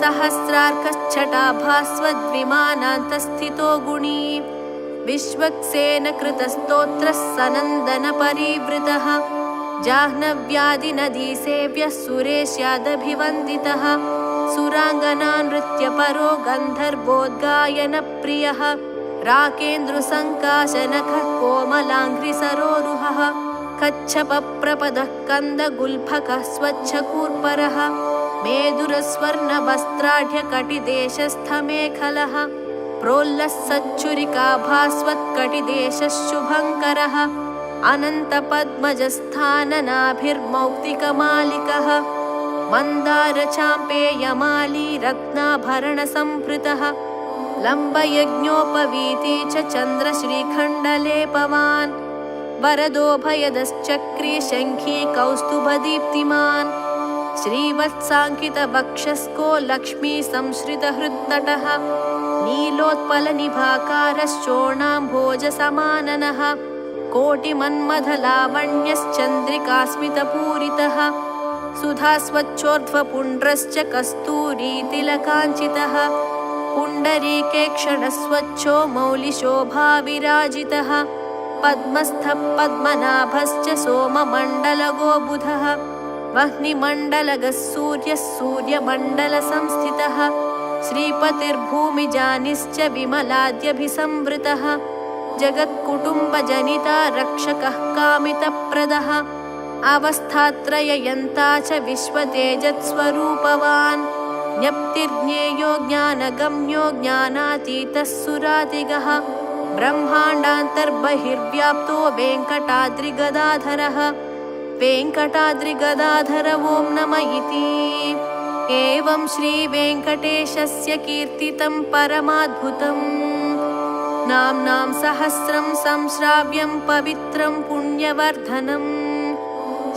सहस्रार्कश्छटाभास्वद्विमानान्तस्थितो गुणी विश्वक्सेनकृतस्तोत्रः सनन्दनपरिवृतः जाह्नव्यादिनदीसेव्यः सुरेश्यादभिवन्दितः सुराङ्गनानृत्यपरो गन्धर्वोद्गायनप्रियः राकेन्द्रुसङ्काशनखः कोमलाङ्घ्रिसरोरुहः कच्छपप्रपदः कन्दगुल्फकः स्वच्छकूर्परः मेदुरस्वर्णवस्त्राढ्यकटिदेशस्थमेखलः प्रोल्लः सच्छुरिकाभास्वत्कटिदेशः शुभङ्करः अनन्तपद्मजस्थाननाभिर्मौक्तिकमालिकः मन्दारचाम्पेयमाली रत्नाभरणसम्भृतः लम्बयज्ञोपवीती च चन्द्रश्रीखण्डलेपवान् वरदोभयदश्चक्री शङ्खी कौस्तुभदीप्तिमान् श्रीवत्साङ्कितवक्षस्को लक्ष्मीसंश्रितहृत्तटः नीलोत्पलनिभाकारश्चोणाम्भोजसमाननः कोटिमन्मथलावण्यश्चन्द्रिकास्मितपूरितः सुधास्वच्छोर्ध्वपुण्ड्रश्च कस्तूरीतिलकाञ्चितः पुण्डरीकेक्षणस्वच्छो मौलिशोभाविराजितः पद्मस्थः पद्मनाभश्च सोममण्डलगोबुधः वह्निमण्डलगः सूर्यः सूर्यमण्डलसंस्थितः श्रीपतिर्भूमिजानिश्च विमलाद्यभिसंवृतः जगत्कुटुम्बजनिता रक्षकः कामितप्रदः अवस्थात्रययन्ता च विश्वतेजत्स्वरूपवान् ज्ञप्तिर्ज्ञेयो ज्ञानगम्यो ज्ञानातीतः सुरातिगः ब्रह्माण्डान्तर्बहिर्व्याप्तो वेङ्कटाद्रिगदाधरः वेङ्कटाद्रिगदाधर ॐ नम इति। एवं श्रीवेङ्कटेशस्य कीर्तितं परमाद्भुतम् नाम्नां सहस्रं संश्राव्यं पवित्रं पुण्यवर्धनम्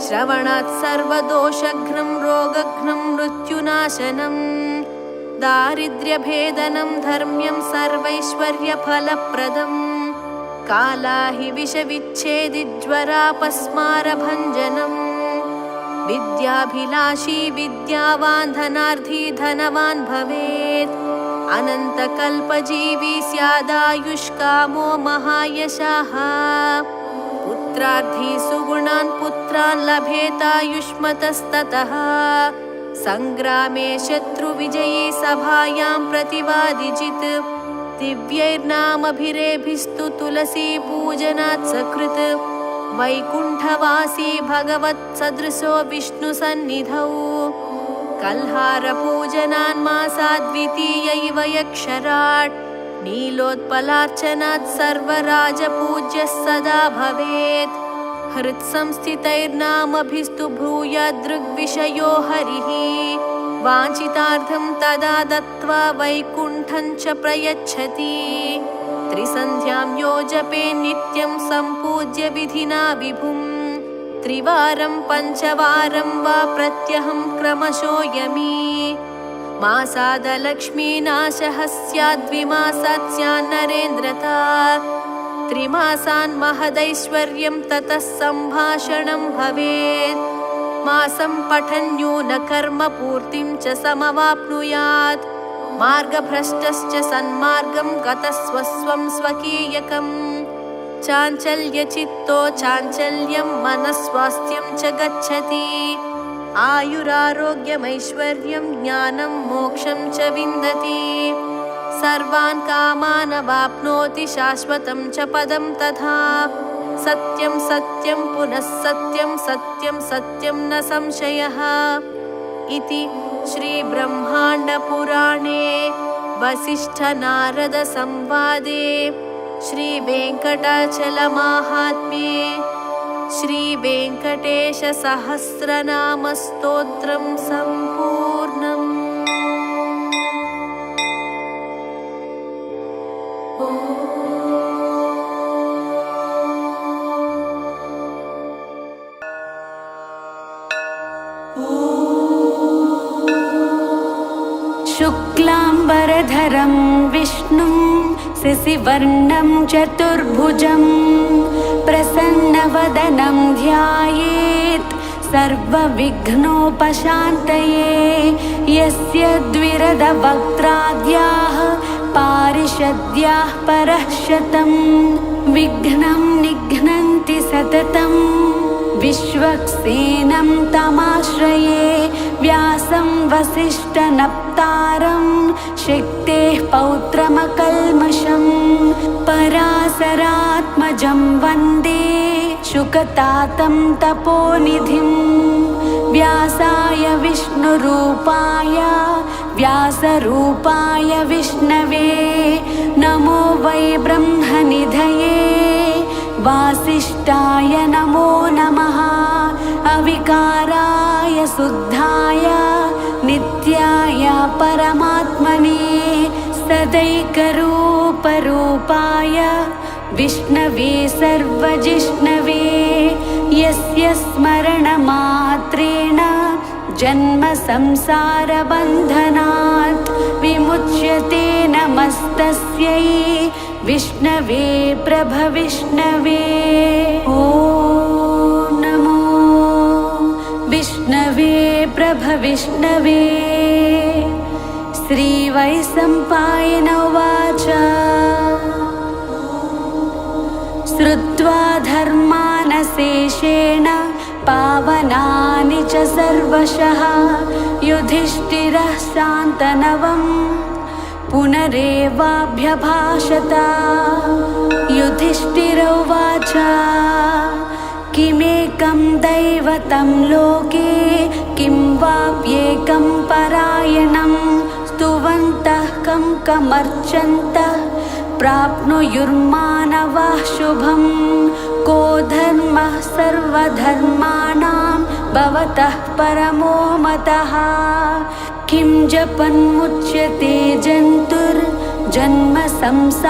श्रवणात् सर्वदोषघ्नं रोगघ्नं मृत्युनाशनं दारिद्र्यभेदनं धर्म्यं सर्वैश्वर्यफलप्रदम् कालाहि विषविच्छेदिज्वरापस्मारभञ्जनम् विद्याभिलाषी विद्यावान् धनार्थी धनवान् भवेत् अनन्तकल्पजीवी स्यादायुष्कामो महायशः पुत्रार्थी सुगुणान् पुत्रान् लभेतायुष्मतस्ततः संग्रामे शत्रुविजये सभायां प्रतिवादिजित् दिव्यैर्नामभिरेभिस्तु तुलसी पूजनात् सकृत् वैकुण्ठवासी भगवत्सदृशो विष्णुसन्निधौ कल्हारपूजनान्मासाद्वितीयैव यक्षराट् नीलोत्पलार्चनात् सर्वराजपूज्यः सदा भवेत् हृत्संस्थितैर्नामभिस्तु भूयादृग्विषयो हरिः वाञ्छितार्थं तदा दत्त्वा वैकुण्ठं च प्रयच्छति त्रिसन्ध्यां यो जपे नित्यं सम्पूज्य विधिना विभुम् त्रिवारं पञ्चवारं वा प्रत्यहं क्रमशो यमी मासादलक्ष्मीनाशः स्याद्विमासात् स्यान्नरेन्द्रता त्रिमासान् महदैश्वर्यं ततः सम्भाषणं भवेत् मासं पठन् न्यूनकर्मपूर्तिं च समवाप्नुयात् मार्गभ्रष्टश्च सन्मार्गं गतः स्वस्वं स्वकीयकम् चाञ्चल्यचित्तो चाञ्चल्यं मनस्वास्थ्यं च गच्छति आयुरारोग्यमैश्वर्यं ज्ञानं मोक्षं च विन्दति सर्वान् कामान् अवाप्नोति शाश्वतं च पदं तथा सत्यं सत्यं पुनः सत्यं सत्यं सत्यं न संशयः इति श्रीब्रह्माण्डपुराणे वसिष्ठनारदसंवादे श्रीवेङ्कटाचलमाहात्म्ये श्रीवेङ्कटेशसहस्रनामस्तोत्रं सम्पूर्णम्। शुक्लाम्बरधरं विष्णुं शशिवर्णं चतुर्भुजं प्रसन्नवदनं ध्यायेत् सर्वविघ्नोपशान्तये यस्य द्विरदवक्त्राद्याः पारिषद्याः परः शतं विघ्नं निघ्नन्ति सततं विश्वक्सेनं तमाश्रये व्यासं वसिष्ठनप्तारं शक्तेः पौत्रमकल्मषं पराशरात्मजं वन्दे शुकतातं तपोनिधिं व्यासाय विष्णुरूपाय व्यासरूपाय विष्णवे नमो वै ब्रह्मनिधये वासिष्ठाय नमो नमः अविकाराय शुद्धाय नित्याय परमात्मने सदैकरूपरूपाय विष्णवे सर्वजिष्णवे यस्य स्मरणमात्रेण जन्म संसारबन्धनात् विमुच्यते नमस्तस्यै विष्णवे प्रभविष्णवे ॐ नमो विष्णवे प्रभविष्णवे श्रीवैशम्पायन उवाच श्रुत्वा धर्मानशेषेण पावनानि च सर्वशः युधिष्ठिरः शान्तनवम् पुनरेवाभ्यभाषत युधिष्ठिर उवाच किमेकं दैवतं लोके किं वाप्येकं परायणं स्तुवन्तः कं कमर्चन्तः प्राप्नुयुर्मानवः शुभं को धर्मः सर्वधर्माणां भवतः परमो मतः किं जपन्मुच्यते जन्तुर्जन्म संसारबन्धनात्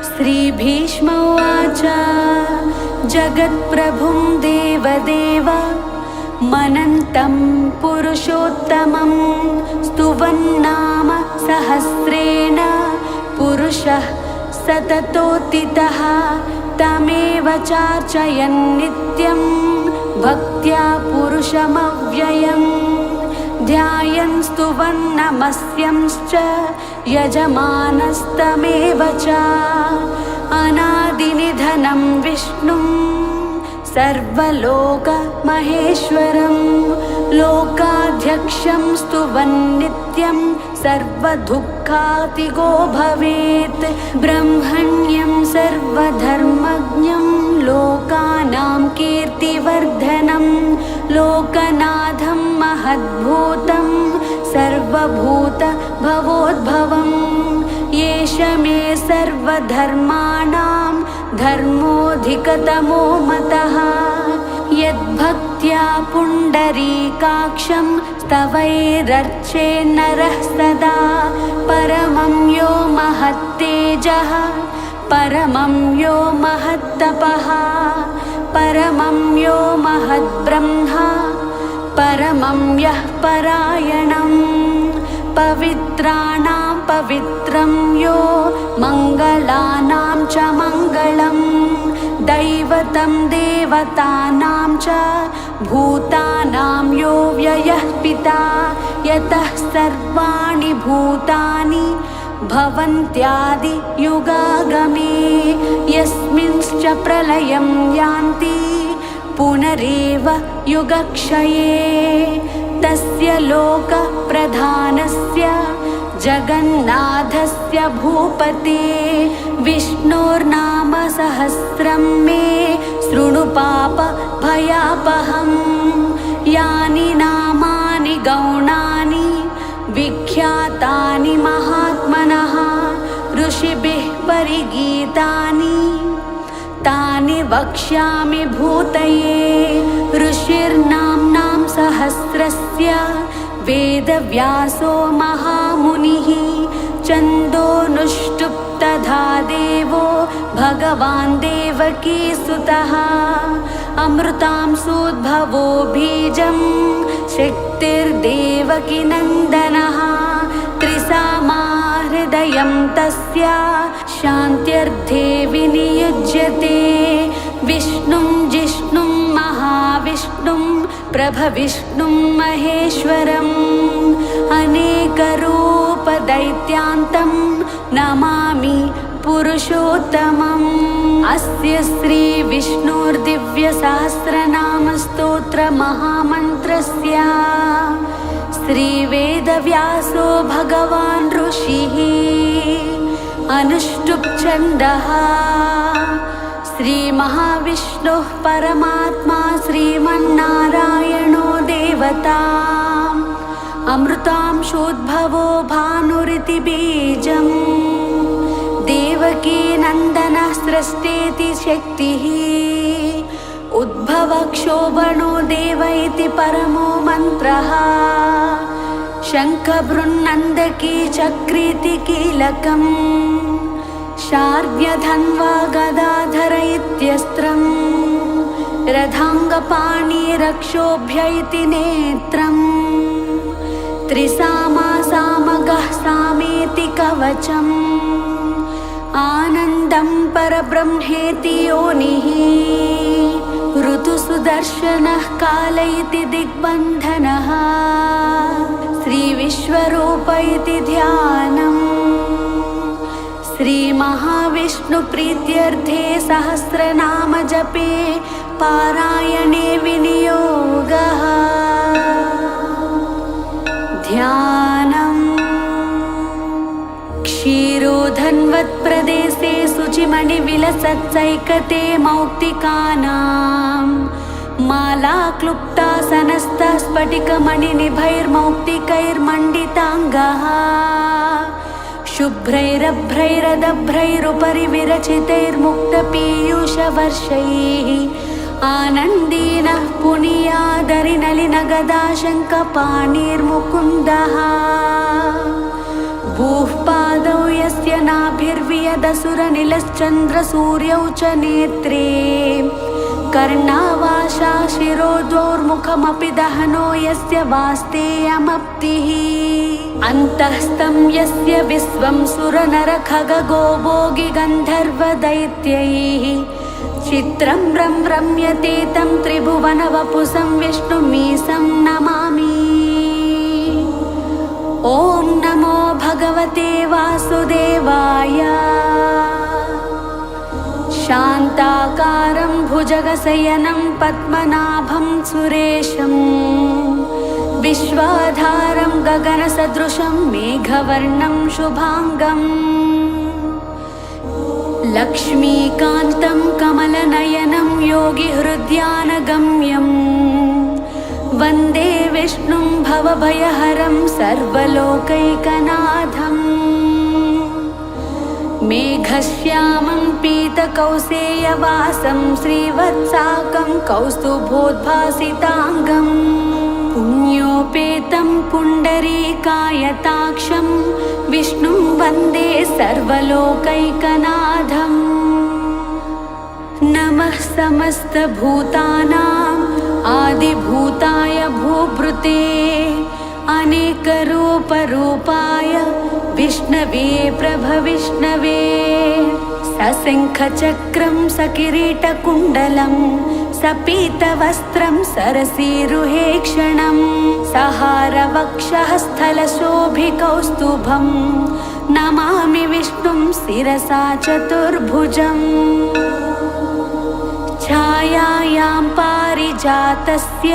श्रीभीष्म उवाच जगत्प्रभुं देवदेव मनन्तं पुरुषोत्तमं स्तुवन्नाम सहस्रेण पुरुषः सततोत्थितः तमेव चार्चयन् नित्यं भक्त्या पुरुषमव्ययम् ध्यायन् स्तुवन् नमस्यंश्च यजमानस्तमेव च अनादिनिधनं विष्णुं सर्वलोकमहेश्वरं लोकाध्यक्षं स्तुवन्नित्यं सर्वदुःखातिगो भवेत् ब्रह्मण्यं सर्वधर्मज्ञं लोकानां कीर्तिवर्धनं लोकनाथं महद्भूतं सर्वभूतभवोद्भवम् एष मे सर्वधर्माणां धर्मोऽधिकतमो मतः यद्भक्त्या पुण्डरीकाक्षं स्तवैरर्चेन्नरः सदा परमं यो महत्तेजः परमं यो महत्तपः परमं यो महद्ब्रह्मा परमं यः परायणम् पवित्राणां पवित्रं यो मङ्गलानां च मङ्गलं दैवतं देवतानां च भूतानां यो व्ययः पिता यतः सर्वाणि भूतानि भवन्त्यादियुगागमे यस्मिंश्च प्रलयं यान्ति पुनरेव युगक्षये तस्य लोकप्रधानस्य जगन्नाथस्य भूपते विष्णोर्नाम सहस्रं मे शृणु पापभयापहम् यानि नामानि गौणानि विख्यातानि महात्मनः ऋषिभिः परिगीतानि तानि वक्ष्यामि भूतये ऋषिर्नाम्नां सहस्रस्य वेदव्यासो महामुनिः छन्दोनुष्टुप्तधा देवो भगवान् देवकीसुतः अमृतांशोद्भवो बीजं शक्तिर्देवकीनन्दनः त्रिसामा हृदयं तस्य शान्त्यर्थे विनियुज्यते विष्णुं जिष्णुं महाविष्णुं प्रभविष्णुं महेश्वरम् अनेकरूपदैत्यान्तं नमामि पुरुषोत्तमम् अस्य श्रीविष्णोर्दिव्यसहस्रनामस्तोत्रमहामन्त्रस्य श्रीवेदव्यासो भगवान् ऋषिः अनुष्टुप्छन्दः श्रीमहाविष्णुः परमात्मा श्रीमन्नारायणो देवता अमृतांशोद्भवो भानुरिति बीजम् देवकीनन्दनः स्रष्टेति शक्तिः उद्भवक्षोभणो देव इति परमो मन्त्रः शङ्खभृन्नन्दकी चक्रीति कीलकम् शार्ङ्गधन्वा गदाधर इत्यस्त्रम् रथाङ्गपाणिरक्षोभ्य इति नेत्रम् त्रिसामा सामगः सामेति कवचम् आनन्दं परब्रह्मेति योनिः ऋतुसुदर्शनः काल इति दिग्बन्धनः श्रीविश्वरूप इति ध्यानम् श्रीमहाविष्णुप्रीत्यर्थे सहस्रनाम जपे पारायणे विनियोगः ध्यानम् क्षीरोधन्वत्प्रदेशे शुचिमणिविलसत्सैकते मौक्तिकानां माला क्लुप्तासनस्थः स्फटिकमणिनिभैर्मौक्तिकैर्मण्डिताङ्गः शुभ्रैरभ्रैरदभ्रैरुपरि विरचितैर्मुक्तपीयूषवर्षैः आनन्दीनः पुनीयादरिनलिनगदाशङ्कपाणिर्मुकुन्दः भूः पादौ यस्य नाभिर्वियदसुरनिलश्चन्द्रसूर्यौ च नेत्रे कर्णावाशा शिरोद्वौर्मुखमपि दहनो यस्य वास्तेयमप्तिः अन्तःस्थं यस्य विश्वं सुरनरखगगोभोगि गन्धर्वदैत्यैः चित्रं रम्यते तं त्रिभुवनवपुषं विष्णुमीशं नमामि। ॐ नमो भगवते वासुदेवाय। शान्ताकारं भुजगशयनं भुजगशयनं पद्मनाभं सुरेशं विश्वाधारं गगनसदृशं मेघवर्णं शुभाङ्गम् लक्ष्मीकान्तं कमलनयनं योगिहृद्यानगम्यं वन्दे विष्णुं भवभयहरं सर्वलोकैकनाथम् मेघश्यामं पीतकौसेयवासं श्रीवत्साकं कौस्तुभोद्भासिताङ्गम् पुण्योपेतं पुण्डरीकायताक्षं विष्णुं वन्दे सर्वलोकैकनाथम् नमः समस्तभूतानाम् आदिभूताय भूभृते अनेकरूपरूपाय विष्णवे प्रभविष्णवे सशङ्खचक्रं सकिरीटकुण्डलं सपीतवस्त्रं सरसीरुहेक्षणं सहारवक्षः स्थलशोभिकौस्तुभं नमामि विष्णुं शिरसा चतुर्भुजम् छायायां पारिजातस्य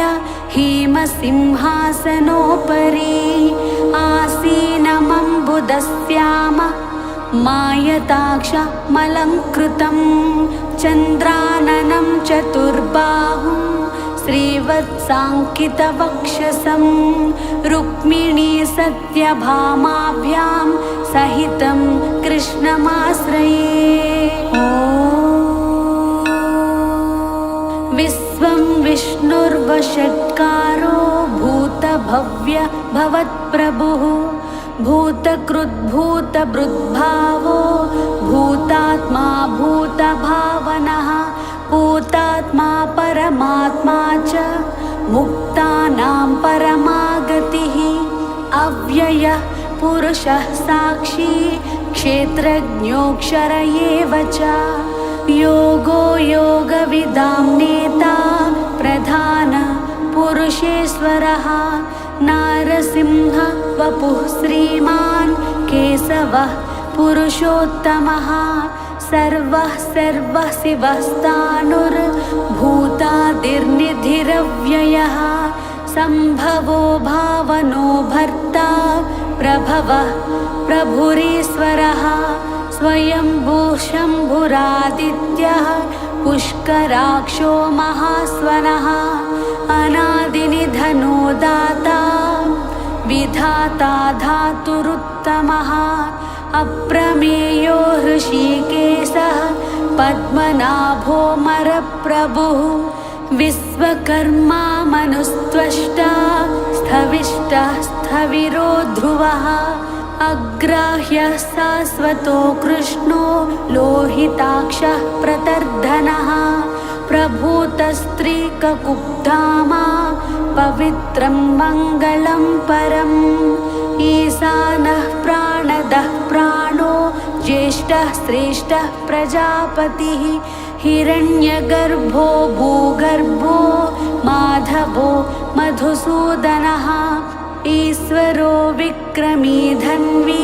हेमसिंहासनोपरि आसीनमम्बुदस्याम मायताक्षमलङ्कृतं चन्द्राननं चतुर्बाहुं श्रीवत्साङ्कितवक्षसं रुक्मिणी सत्यभामाभ्यां सहितं कृष्णमाश्रये विश्वं विष्णुर्वषट्कारो भूतभव्य भवत्प्रभुः भूतकृद्भूतभृद्भावो भूतात्मा भूतभावनः भूतात्मा परमात्मा च मुक्तानां परमागतिः अव्ययः पुरुषः साक्षी क्षेत्रज्ञोऽक्षर एव च योगो योगविदां नेता प्रधान पुरुषेश्वरः नारसिंह वपुः श्रीमान् केशवः पुरुषोत्तमः सर्वः सर्वः शिवस्तानुर्भूतादिर्निधिरव्ययः सम्भवो भावनो भर्ता प्रभवः प्रभुरीश्वरः स्वयंभू शम्भुरादित्यः पुष्कराक्षो महास्वनः अनादिनिधनो दाता विधाता धातुरुत्तमः अप्रमेयो हृषीकेशः पद्मनाभो मरप्रभुः विश्वकर्मा मनुस्त्वष्टा स्थविष्टः स्थविरो ध्रुवः अग्राह्यः शाश्वतो कृष्णो लोहिताक्षः प्रतर्धनः प्रभूतस्त्रीककुब्धामा पवित्रं मङ्गलं परम् ईशानः प्राणदः प्राणो ज्येष्ठः श्रेष्ठः प्रजापतिः हिरण्यगर्भो भूगर्भो माधवो मधुसूदनः ईश्वरो विक्रमी धन्वी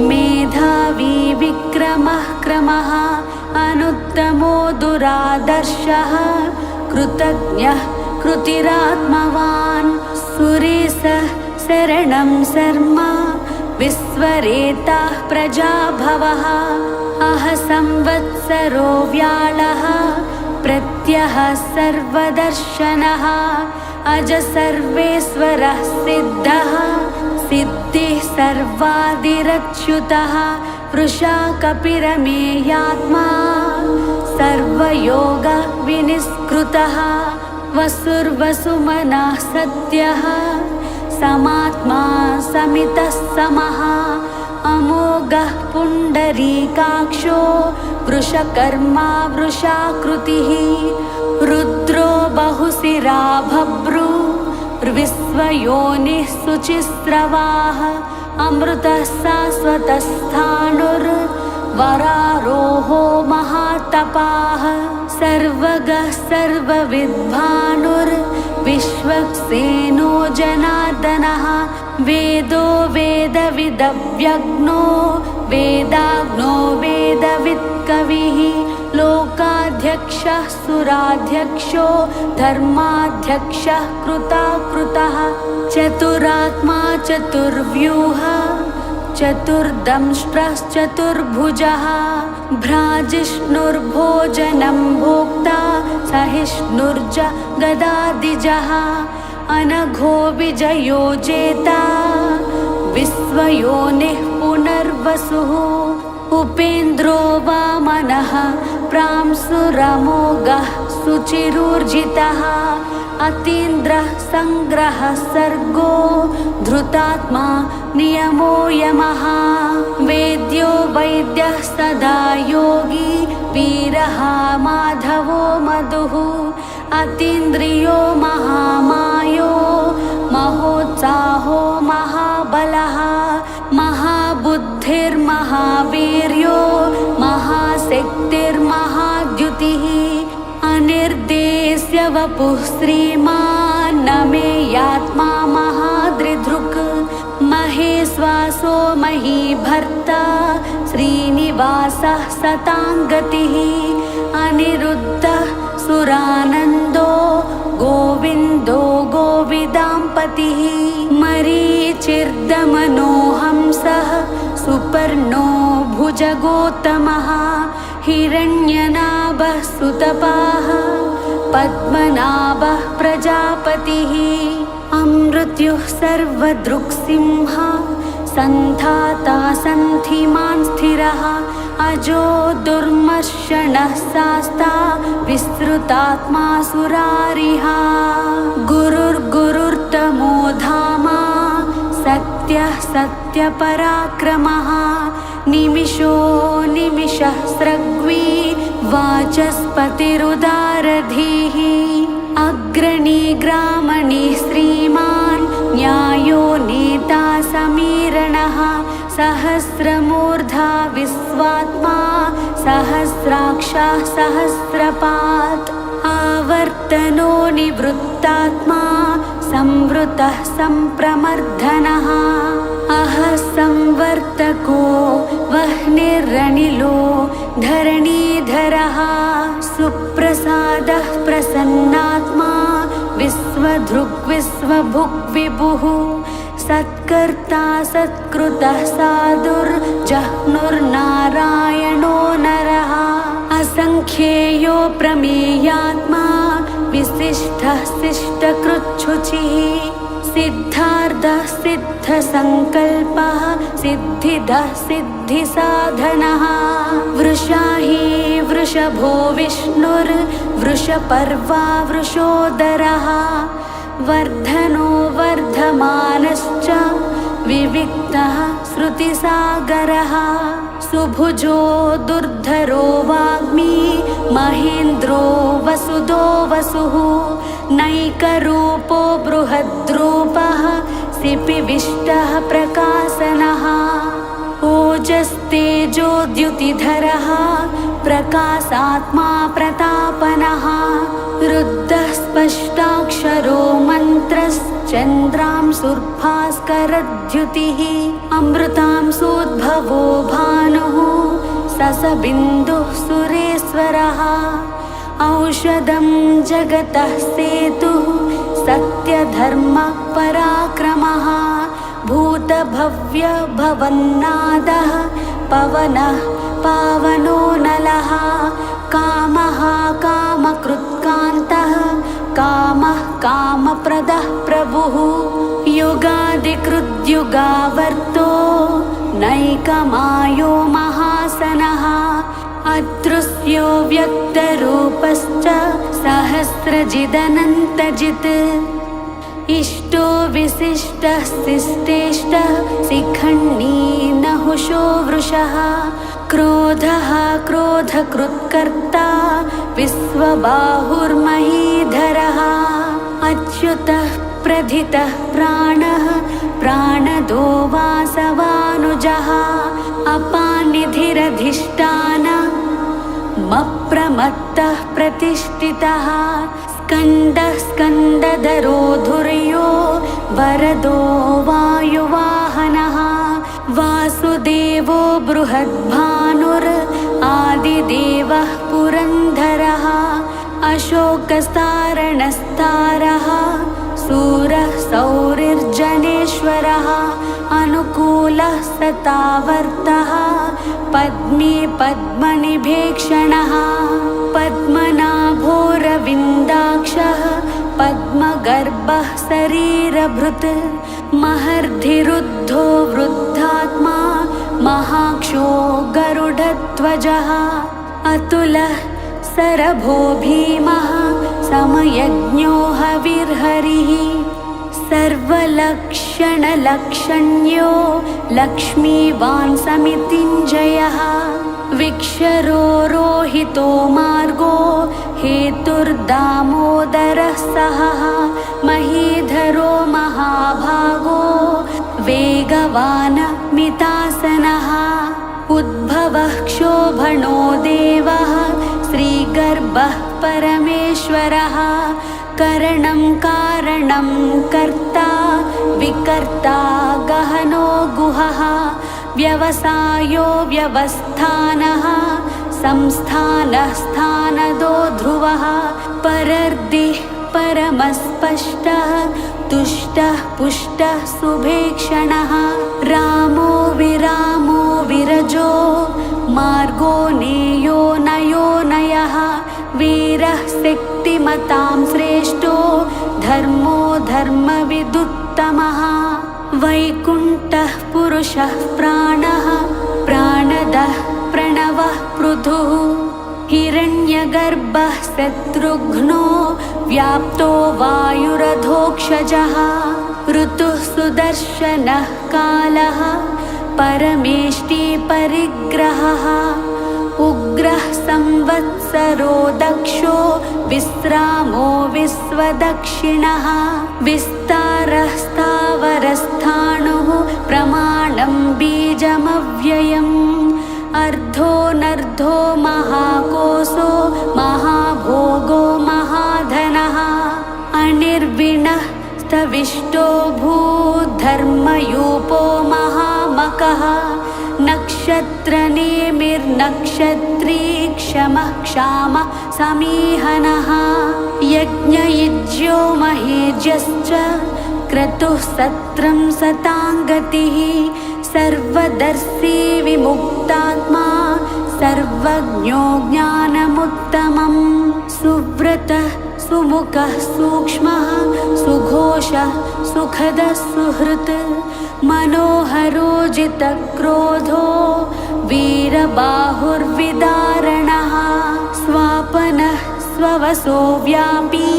मेधावी विक्रमः क्रमः अनुत्तमो दुरादर्शः कृतज्ञः कृतिरात्मवान् सुरेशः शरणं शर्म विश्वरेताः प्रजाभवः अह संवत्सरो व्याळः प्रत्यह सर्वदर्शनः अज सर्वेश्वरः सिद्धः सिद्धिः सर्वादिरच्युतः वृषा कपिरमेयात्मा सर्वयोग विनिष्कृतः वसुर्वसुमनः सत्यः समात्मा समितः समः अमोघः पुण्डरीकाक्षो वृषकर्मा वृषाकृतिः रुद्रो बहुशिरा भभ्रू विश्वयोनिः शुचिस्रवाः अमृतः शाश्वतस्थाणुर्वरारोहो महातपाः सर्वगः सर्वविद्भानुर्विश्वक्सेनो जनार्दनः वेदो वेदविदव्यग्नो वेदाग्नो वेदवित्कविः लोकाध्यात्मविद्याधरः धर्माध्यक्षः सुराध्यक्षो धर्माध्यक्षः कृताकृतः चतुरात्मा चतुर्व्यूहा चतुर्दंष्ट्रश्चतुर्भुजः भ्राजिष्णुर्भोजनं भोक्ता सहिष्णुर्ज गदादिजः अनघो विजयो जेता विश्वयोनिः पुनर्वसुः उपेन्द्रो वामनः प्रांसुरमोघः सुचिरूर्जितः अतीन्द्रः संग्रहः सर्गो धृतात्मा नियमो यमः वेद्यो वैद्यः सदा योगी वीरः माधवो मधुः अतीन्द्रियो महामायो महोत्साहो महाबलः महाबुद्धिर्महावीर्यो महाशक्तिर्महाद्युतिः अनिर्देश्य वपुः श्रीमान् न मे यात्मा महादृधृक् महेश्वासो महीभर्ता श्रीनिवासः सताङ्गतिः अनिरुद्धः सुरानन्दो गोविन्दो गोविदाम्पतिः मरीचिर्दमनो हंसः सुपर्णो भुजगोत्तमः हिरण्यनाभः सुतपाः पद्मनाभः प्रजापतिः अमृत्युः सर्वदृक्सिंह सन्धाता सन्धिमान् स्थिरः अजो दुर्मर्षणः शास्ता विस्तृतात्मा सुरारिः गुरुर्गुरुर्तमो धामा सत्यः सत्यपराक्रमः निमिषो निमिषः स्रग्वी वाचस्पतिरुदारधीः अग्रणी ग्रामणी श्रीमान् न्यायो नेता समीरणः सहस्रमूर्धा विश्वात्मा सहस्राक्षः सहस्रपात् आवर्तनो निवृत्तात्मा संवृतः संप्रमर्दनः अहः संवर्तको वह्निरनिलो धरणीधरः सुप्रसादः प्रसन्नात्मा विश्वधृग्विश्वभुक् विभुः सत्कर्ता सत्कृतः साधुर्जह्नुर्नारायणो नरः असंख्येयो प्रमेयात्मा विशिष्टः शिष्टकृच्छुचिः सिद्धार्थः सिद्धसङ्कल्पः सिद्धिदः सिद्धिसाधनः वृषाही वृषभो विष्णुर्वृषपर्वा वृषोदरः वर्धनो वर्धमानश्च विविक्तः श्रुतिसागरः सुभुजो दुर्धरो वाग्मी महेन्द्रो वसुदो वसुः नैकरूपो बृहद्रूपः सिपिविष्टः प्रकाशनः ओजस्तेजोद्युतिधरः प्रकाशात्मा प्रतापनः रुद्धः स्पष्टाक्षरो मन्त्रश्चन्द्रांशुर्भास्करद्युतिः अमृतांशोद्भवो भानुः ससबिन्दुः सुरेश्वरः औषधं जगतः सेतुः सत्यधर्मः पराक्रमः भूतभव्य भवन्नादः पवनः पावनो नलः कामः कामकृत्कान्तः कामः कामप्रदः प्रभुः युगादिकृद्युगावर्तो नैकमायो महासनः अदृश्यो व्यक्तरूपश्च सहस्रजिदनन्तजित् इष्टो विशिष्टः शिष्टेष्टः शिखण्डी नहुषो वृषः क्रोधः क्रोधकृत्कर्ता विश्वबाहुर्महीधरः अच्युतः प्रथितः प्राणः प्राणदो वासवानुजः अपानिधिरधिष्ठान मप्रमत्तः प्रतिष्ठितः स्कन्दः स्कन्दधरो धुर्यो वरदो वायुवाहनः वासुदेवो बृहद्भानुर् आदिदेवः पुरन्दरः अशोकस्तारणस्तारः सूरः सौरिर्जनेश्वरः अनुकूलः सतावर्तः पद्मे पद्मनिभेक्षणः पद्मनाभोरविन्दाक्षः पद्मगर्भः शरीरभृत् महर्धिरुद्धो वृद्धात्मा महाक्षो गरुडध्वजः अतुलः सरभो भीमः समयज्ञो हविर्हरिः सर्वलक्षणलक्षण्यो लक्ष्मीवान् समितिञ्जयः विक्षरो रोहितो मार्गो हेतुर्दामोदरः सहः महीधरो महाभागो वेगवान् मितासनः उद्भवः क्षोभणो देवः श्रीगर्भः परमेश्वरः करणं कारणं कर्ता विकर्ता गहनो गुहः व्यवसायो व्यवस्थानः संस्थानः स्थानदो ध्रुवः परर्दिः परमस्पष्टः तुष्टः पुष्टः सुभेक्षणः रामो विरामो विरजो मार्गो नेयो नयो नयः वीरः शक्तिमतां श्रेष्ठो धर्मो धर्मविदुत्तमः वैकुण्ठः पुरुषः प्राणः प्राणदः प्रणवः पृथुः हिरण्यगर्भः शत्रुघ्नो व्याप्तो वायुरधोक्षजः ऋतुः सुदर्शनः कालः परमेष्टि परिग्रहः उग्रः संवत्सरो दक्षो विश्रामो विश्वदक्षिणः विस्तारः स्थावरस्थाणुः प्रमाणं बीजमव्ययम् अर्धोऽनर्धो महाकोशो महाभोगो महाधनः अनिर्विणः स्तविष्टो भूधर्मयूपो महामकः नक्षत्रनेमिर्नक्षत्री क्षमः क्षामः समीहनः यज्ञयुज्यो महेज्यश्च क्रतुः सत्रं सताङ्गतिः सर्वदर्शी विमुक्तात्मा सर्वज्ञो ज्ञानमुत्तमं सुव्रतः सुमुखः सूक्ष्मः सुघोषः सुखदः सुहृत् मनोहरो जितक्रोधो वीरबाहुर्विदारणः स्वापनः स्ववसो व्यापी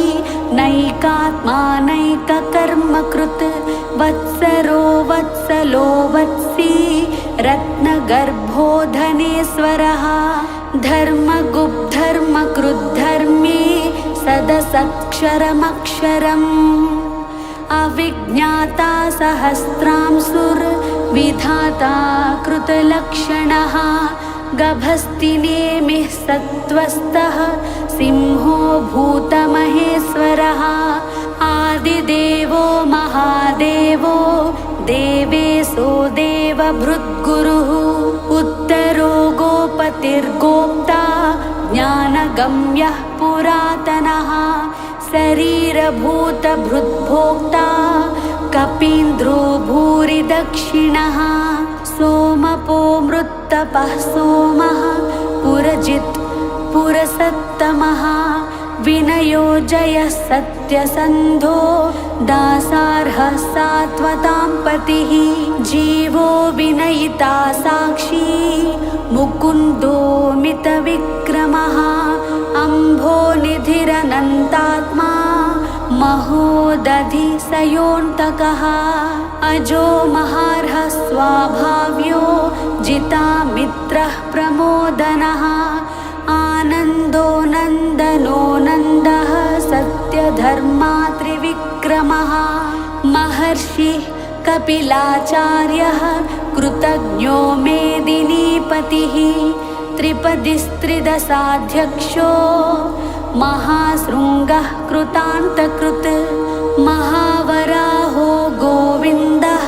नैकात्मा नैककर्मकृत् वत्सरो वत्सलो वत्सी रत्नगर्भो धनेश्वरः धर्मगुप्धर्मकृद्धर्मी सदसत्क्षरमक्षरम् अविज्ञाता सहस्रांशुर्विधाता कृतलक्षणः गभस्तिनेमिः सत्त्वस्तः सिंहो भूतमहेश्वरः आदिदेवो महादेवो देवेशो देवभृद्गुरुः उत्तरो गोपतिर्गोप्ता ज्ञानगम्यः पुरातनः शरीरभूतभृद्भोक्ता कपीन्द्रो भूरिदक्षिणः सोमपो मृत्तपः सोमः पुरजित् पुरसत्तमः विनयो जयः सत्यसन्धो दासार्हः सात्वतां पतिः जीवो विनयिता साक्षी मुकुन्दो मितविक्रमः अम्भो निधिरनन्तात्मा महोदधि सयोऽन्तकः अजो महार्हः स्वाभाव्यो जितामित्रः प्रमोदनः आनन्दो नन्दनो नन्दः सत्यधर्मा त्रिविक्रमः महर्षिः कपिलाचार्यः कृतज्ञो मेदिनीपतिः त्रिपदिस्त्रिदशाध्यक्षो महाशृङ्गः कृतान्तकृत् महावराहो गोविन्दः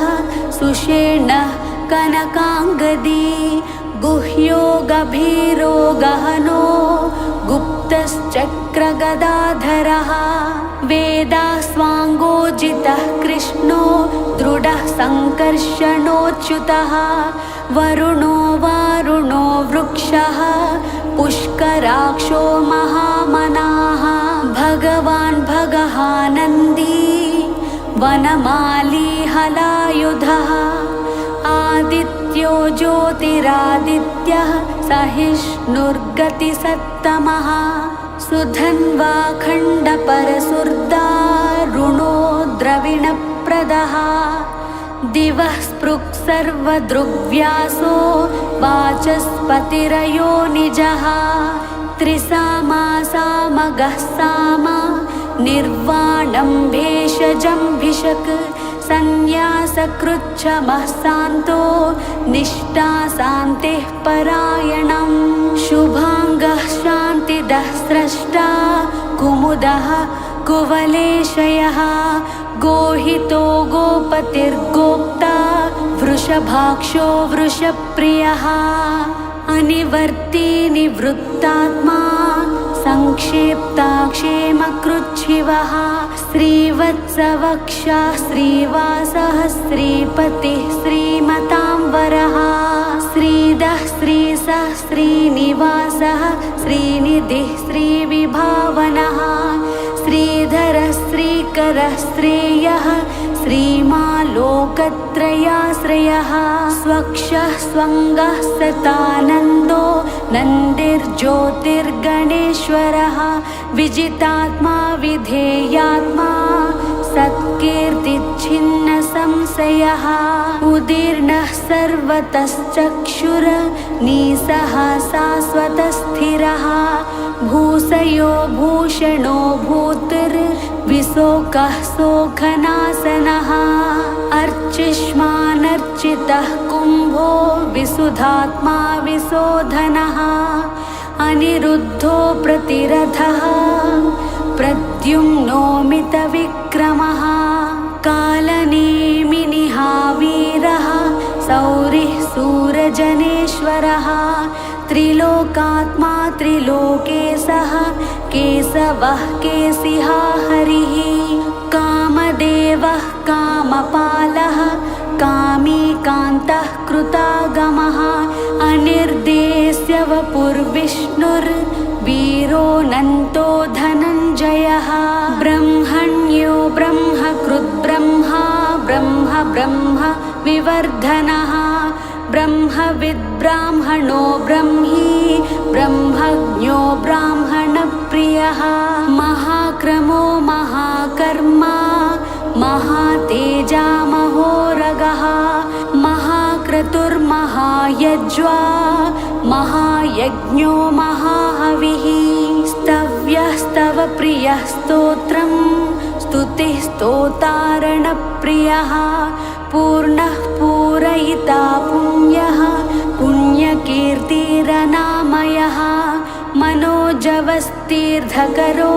सुषेणः कनकाङ्गदी गुह्यो गभीरो गहनो गुप्तश्चक्रगदाधरः वेदास्वाङ्गोजितः कृष्णो दृढः सङ्कर्षणोच्युतः वरुणो वारुणो वृक्षः पुष्कराक्षो महामनाः भगवान् भगहानन्दी वनमाली हलायुधः आदित्यो ज्योतिरादित्यः सहिष्णुर्गतिसत्तमः सुधन्वा खण्डपरसुर्दारुणो द्रविणप्रदः दिवः स्पृक् सर्वदृग्व्यासो वाचस्पतिरयोनिजः त्रिसामा सामगः साम निर्वाणं भेषजं भिषक् संन्यासकृच्छमः शान्तो निष्ठा शान्तिः परायणं शुभाङ्गः शान्तिदः स्रष्टा कुमुदः कुवलेशयः गोहितो गोपतिर्गोप्ता वृषभाक्षो वृषप्रियः अनिवर्ती निवृत्तात्मा संक्षेप्ता क्षेमकृच्छिवः श्रीवत्सवक्षा श्रीवासः श्रीपतिः श्रीमताम्बरः श्रीदः श्रीसः श्रीनिवासः श्रीनिधिः श्रीविभावनः श्रीधरः श्रीकरः श्रेयः श्रीमालोकत्रयाश्रयः स्वक्षः स्वङ्गः सतानन्दो नन्दिर्ज्योतिर्गणेश्वरः विजितात्मा विधेयात्मा सत्कीर्तिच्छिन्न संशयः उदीर्णः सर्वतश्चक्षुर्निशः शाश्वतस्थिरः भूषयो भूषणो भूतिर्विशोकः शोकनाशनः अर्चिष्मानर्चितः कुम्भो विशुद्धात्मा विशोधनः अनिरुद्धो प्रतिरथः प्रद्युम्नो मितविक्रमः कालनेमिनिः वीरः शौरिः शूरजनेश्वरः त्रिलोकात्मा त्रिलोकेशः केशवः केशिहा हरिः कामदेवः कामपालः कामीकान्तः कृतागमः अनिर्देश्य वपुर्विष्णुर्वीरोऽनन्तो धनञ्जयः ब्रह्मण्यो ब्रह्मकृद्ब्रह्मा ब्रह्म ब्रह्म विवर्धनः ब्रह्मविद्ब्राह्मणो ब्रह्मी ब्रह्मज्ञो ब्राह्मणप्रियः महाक्रमो महाकर्मा महातेजा महोरगः महाक्रतुर्महायज्वा महायज्ञो महाहविः स्तव्यः स्तवप्रियः स्तोत्रं स्तुतिः स्तोतारणप्रियः पूर्णः पूरयिता पुण्यः पुण्यकीर्तिरनामयः मनोजवस्तीर्धकरो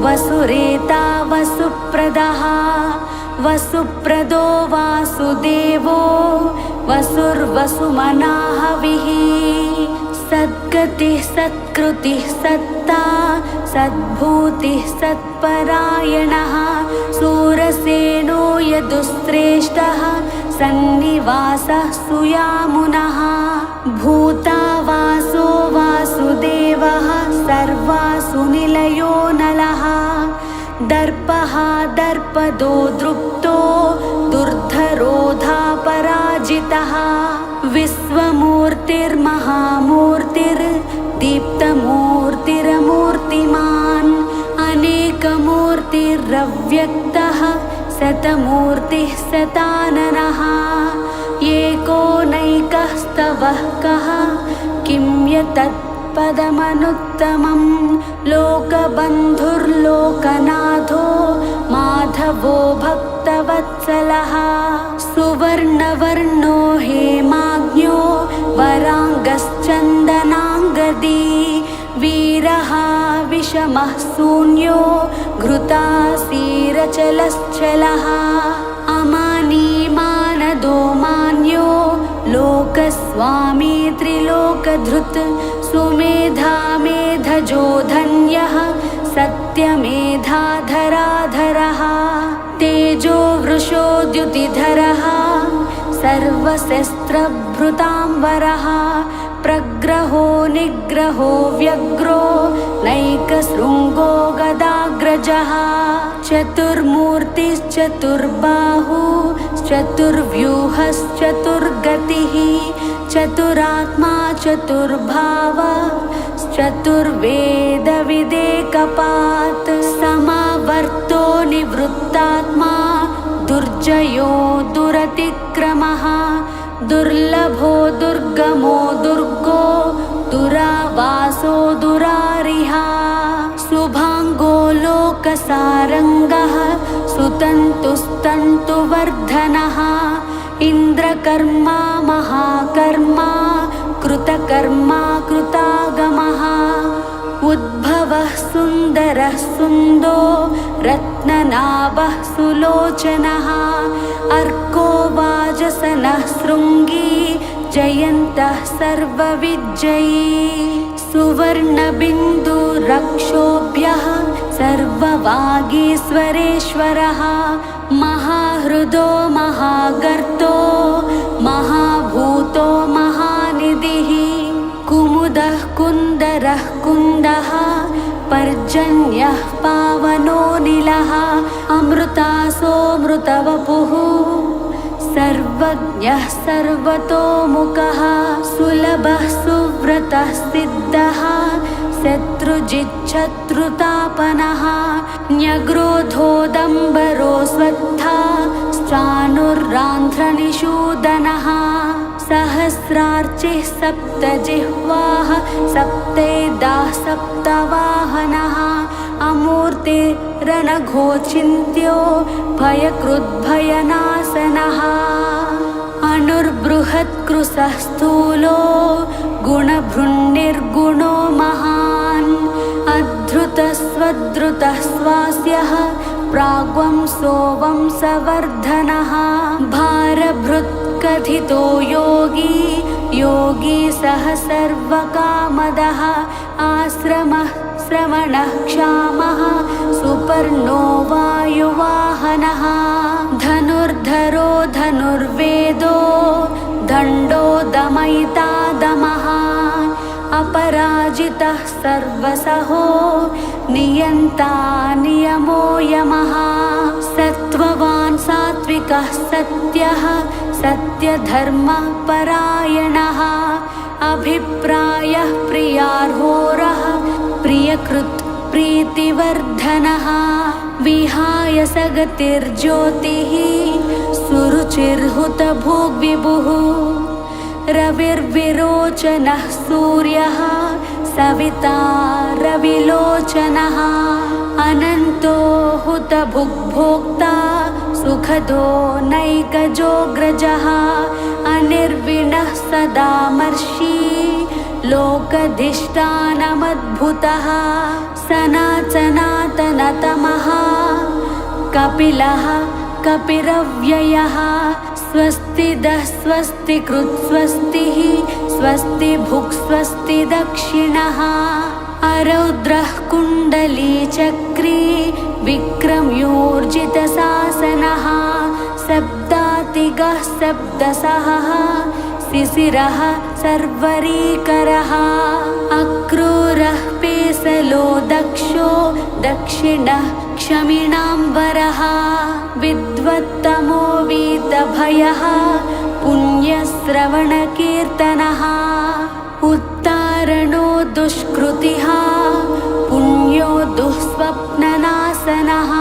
वसुरेता वसुप्रदः वसुप्रदो वासुदेवो वसुर्वसुमनाहविः सद्गतिः सत्कृतिः सत्ता सद्भूतिः सत्परायणः सूरसेनो यदुश्रेष्ठः सन्निवासः सुयामुनः भूतावासो वासुदेवः सर्वासु निलयो नलः दर्पः दर्पदो दृप्तो दुर्धरोधा पराजितः विश्वमूर्तिर्महामूर्तिर्दीप्तमूर्तिरमूर्तिमान् अनेकमूर्तिरव्यक्तः शतमूर्तिः शताननः एकोनैकस्तवः कः किं यत्तत्पदमनुत्तमं लोकबन्धुर्लोकनाथो माधवो भक्तवत्सलः सुवर्णवर्णो हेमाज्ञो वराङ्गश्चन्दनाङ्गदी वीरः विषमः शून्यो घृतासीरचलश्चलः अमानी मानदो मान्यो लोकस्वामी त्रिलोकधृत् सुमेधा मेधजो धन्यः सत्यमेधाधराधरः तेजो वृषोद्युतिधरः सर्वशस्त्रभृतांवरः प्रग्रहो निग्रहो व्यग्रो नैकशृङ्गो गदाग्रजः चतुर्मूर्तिश्चतुर्बाहुश्चतुर्व्यूहश्चतुर्गतिः चतुरात्मा चतुर्भावश्चतुर्वेदविदेकपात् समावर्तो निवृत्तात्मा दुर्जयो दुरतिक्रमः दुर्लभो दुर्गमो दुर्गो दुरावासो दुरारिहा शुभाङ्गो लोकसारङ्गः सुतन्तुस्तन्तुवर्धनः इन्द्रकर्मा महाकर्मा कृतकर्मा कृतागमः उद्भवः सुन्दरः सुन्दो रत्ननाभः सुलोचनः अर्को वाजसनः शृङ्गी जयन्तः सर्वविजयी सुवर्णबिन्दुरक्षोभ्यः सर्ववागीश्वरेश्वरः महाहृदो महागर्तो महाभूतो महानिधिः कुमुदः कुन्दरः कुन्दः पर्जन्यः पावनो नीलः अमृतासोऽमृतवपुः सर्वज्ञः सर्वतोमुखः सुलभः सुव्रतः सिद्धः शत्रुजिच्छत्रुतापनः न्यग्रोधोदम्बरो स्वत्था चानुरान्ध्रनिषूदनः सहस्रार्चिः सप्तजिह्वाः सप्तेदाः सप्तवाहनः अमूर्तिरनघोचिन्त्यो भयकृद्भयनाशनः अनुर्बृहत्कृशः स्थूलो गुणभृन्निर्गुणो महान् अधृतस्वधृतः स्वास्यः प्राग्वंसो वंशवर्धनः भारभृत्कथितो योगी योगी सः सर्वकामदः आश्रमः श्रवणः क्षामः सुपर्णो वायुवाहनः धनुर्धरो धनुर्वेदो दण्डो दमयिता दमः अपराजितः सर्वसहो नियन्ता नियमो यमः सत्त्ववान् सात्विकः सत्यः सत्यधर्मः परायणः अभिप्रायः प्रियार्होरः प्रियकृत् प्रीतिवर्धनः विहाय सगतिर्ज्योतिः सुरुचिर्हुतभुग्विभुः रविर्विरोचनः सूर्यः सविता रविलोचनः अनन्तो हुतभुग्भोक्ता सुखदो नैकजोऽग्रजः अनिर्विणः सदामर्षि लोकधिष्ठानमद्भुतः सनातनतमः कपिलः कपिरव्ययः स्वस्तिदः स्वस्तिकृत् स्वस्तिः स्वस्ति भुक् स्वस्ति दक्षिणः अरौद्रः कुण्डलीचक्री विक्रम्योर्जितशासनः शब्दातिगः शब्दसहः शिशिरः सर्वरीकरः अक्रूरः पेसलो दक्षो दक्षिणः क्षमिणाम्बरः विद्वत्तमो वीतभयः पुण्यश्रवणकीर्तनः उत्तारणो दुष्कृतिः पुण्यो दुःस्वप्ननाशनः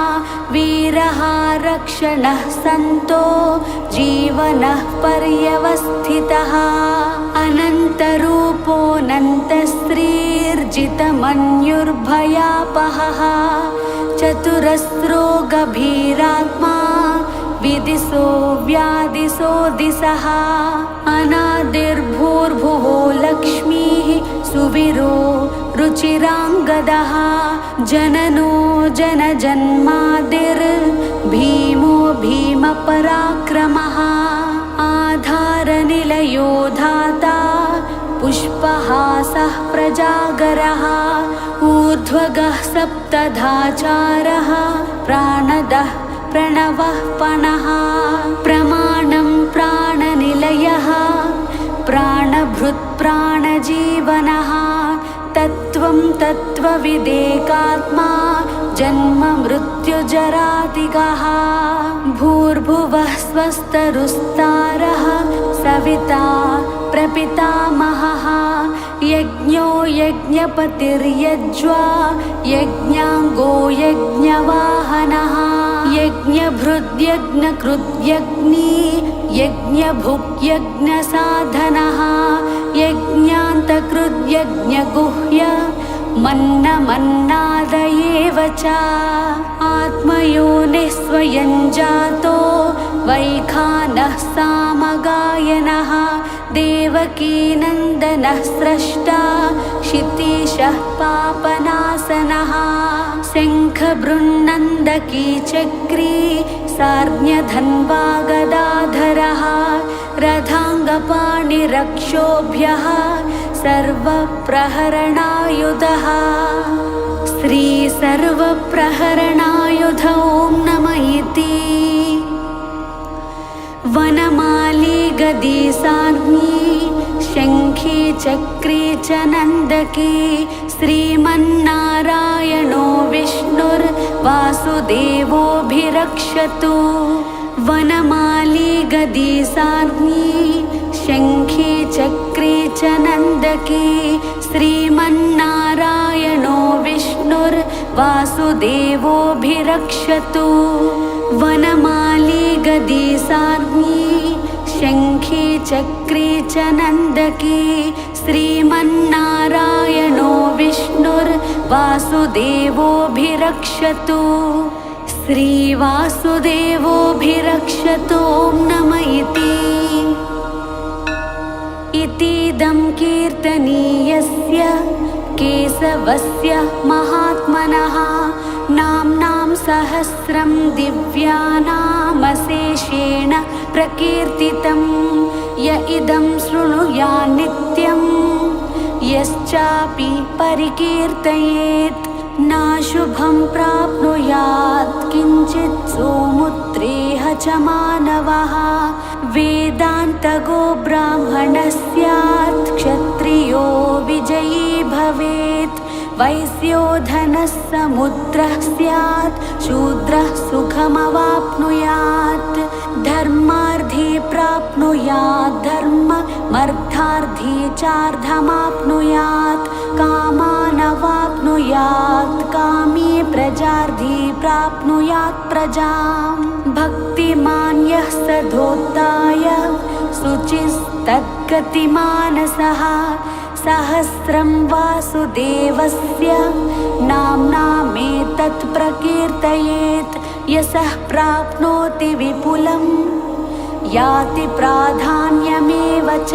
वीरः रक्षणः सन्तो जीवनः पर्यवस्थितः अनन्तरूपोऽनन्तश्रीर्जितमन्युर्भयापहः चतुरस्रो गभीरात्मा विदिशो व्यादिशो दिशः अनादिर्भूर्भुवो लक्ष्मीः सुवीरो रुचिराङ्गदः जननो जनजन्मादिर्भीमो भीमपराक्रमः आधारनिलयो धाता पुष्पहासः प्रजागरः ऊर्ध्वगः सप्तधाचारः प्राणदः प्रणवः पणः प्रमाणं प्राणनिलयः प्राणभृत् प्राणजीवनः तत्त्वं तत्त्वविदेकात्मा जन्म मृत्युजरादिगः भूर्भुवः स्वस्तरुस्तारः सविता प्रपितामहः यज्ञो यज्ञपतिर्यज्वा यज्ञाङ्गो यज्ञवाहनः यज्ञभृद्यज्ञकृद्यज्ञी यज्ञभुक्यज्ञसाधनः यज्ञान्तकृद्यज्ञगुह्य मन्नमन्नादयेव च आत्मयोनिः स्वयं जातो वैखानः सामगायनः देवकीनन्दनः स्रष्टा क्षितीशः पापनाशनः शङ्खबृन्नन्दकी चक्री सार्ज्ञधन्वा गदाधरः रथाङ्गपाणिरक्षोभ्यः सर्वप्रहरणायुधः श्री सर्वप्रहरणायुध ॐ नमः इति वनमाली गदी सार्ञी शङ्खी चक्री च नन्दकी श्रीमन्नारायणो विष्णुर्वासुदेवोऽभिरक्षतु वनमाली गदी सार्ञी शङ्खी चक्री च नन्दकी श्रीमन्नारायणो विष्णुर्वासुदेवोऽभिरक्षतु वनमाली गदी सार्ञी शङ्खी चक्री च नन्दकी श्रीमन्नारायणो विष्णुर्वासुदेवोऽभिरक्षतु श्रीवासुदेवोऽभिरक्षतु ॐ नमः इतीदं कीर्तनीयस्य केशवस्य महात्मनः नाम्नां सहस्रं दिव्यानामशेषेण प्रकीर्तितं य इदं शृणुयात् नित्यं यश्चापि परिकीर्तयेत् नाशुभं प्राप्नुयात् किञ्चित् सोमुत्रेह च मानवः वेदान्तगो ब्राह्मणः स्यात् क्षत्रियो विजयी भवेत् वैश्यो धनः समुद्रः स्यात् शूद्रः सुखमवाप्नुयात् धर्मार्थी प्राप्नुयात् धर्ममर्थार्थी चार्धमाप्नुयात् कामानवाप्नुयात् कामी प्रजार्थी प्राप्नुयात् प्रजाम् भक्तिमान् यः सधोत्ताय शुचिस्तद्गतिमानसः सहस्रं वासुदेवस्य नाम्नामेतत् प्रकीर्तयेत् यशः प्राप्नोति विपुलं याति प्राधान्यमेव च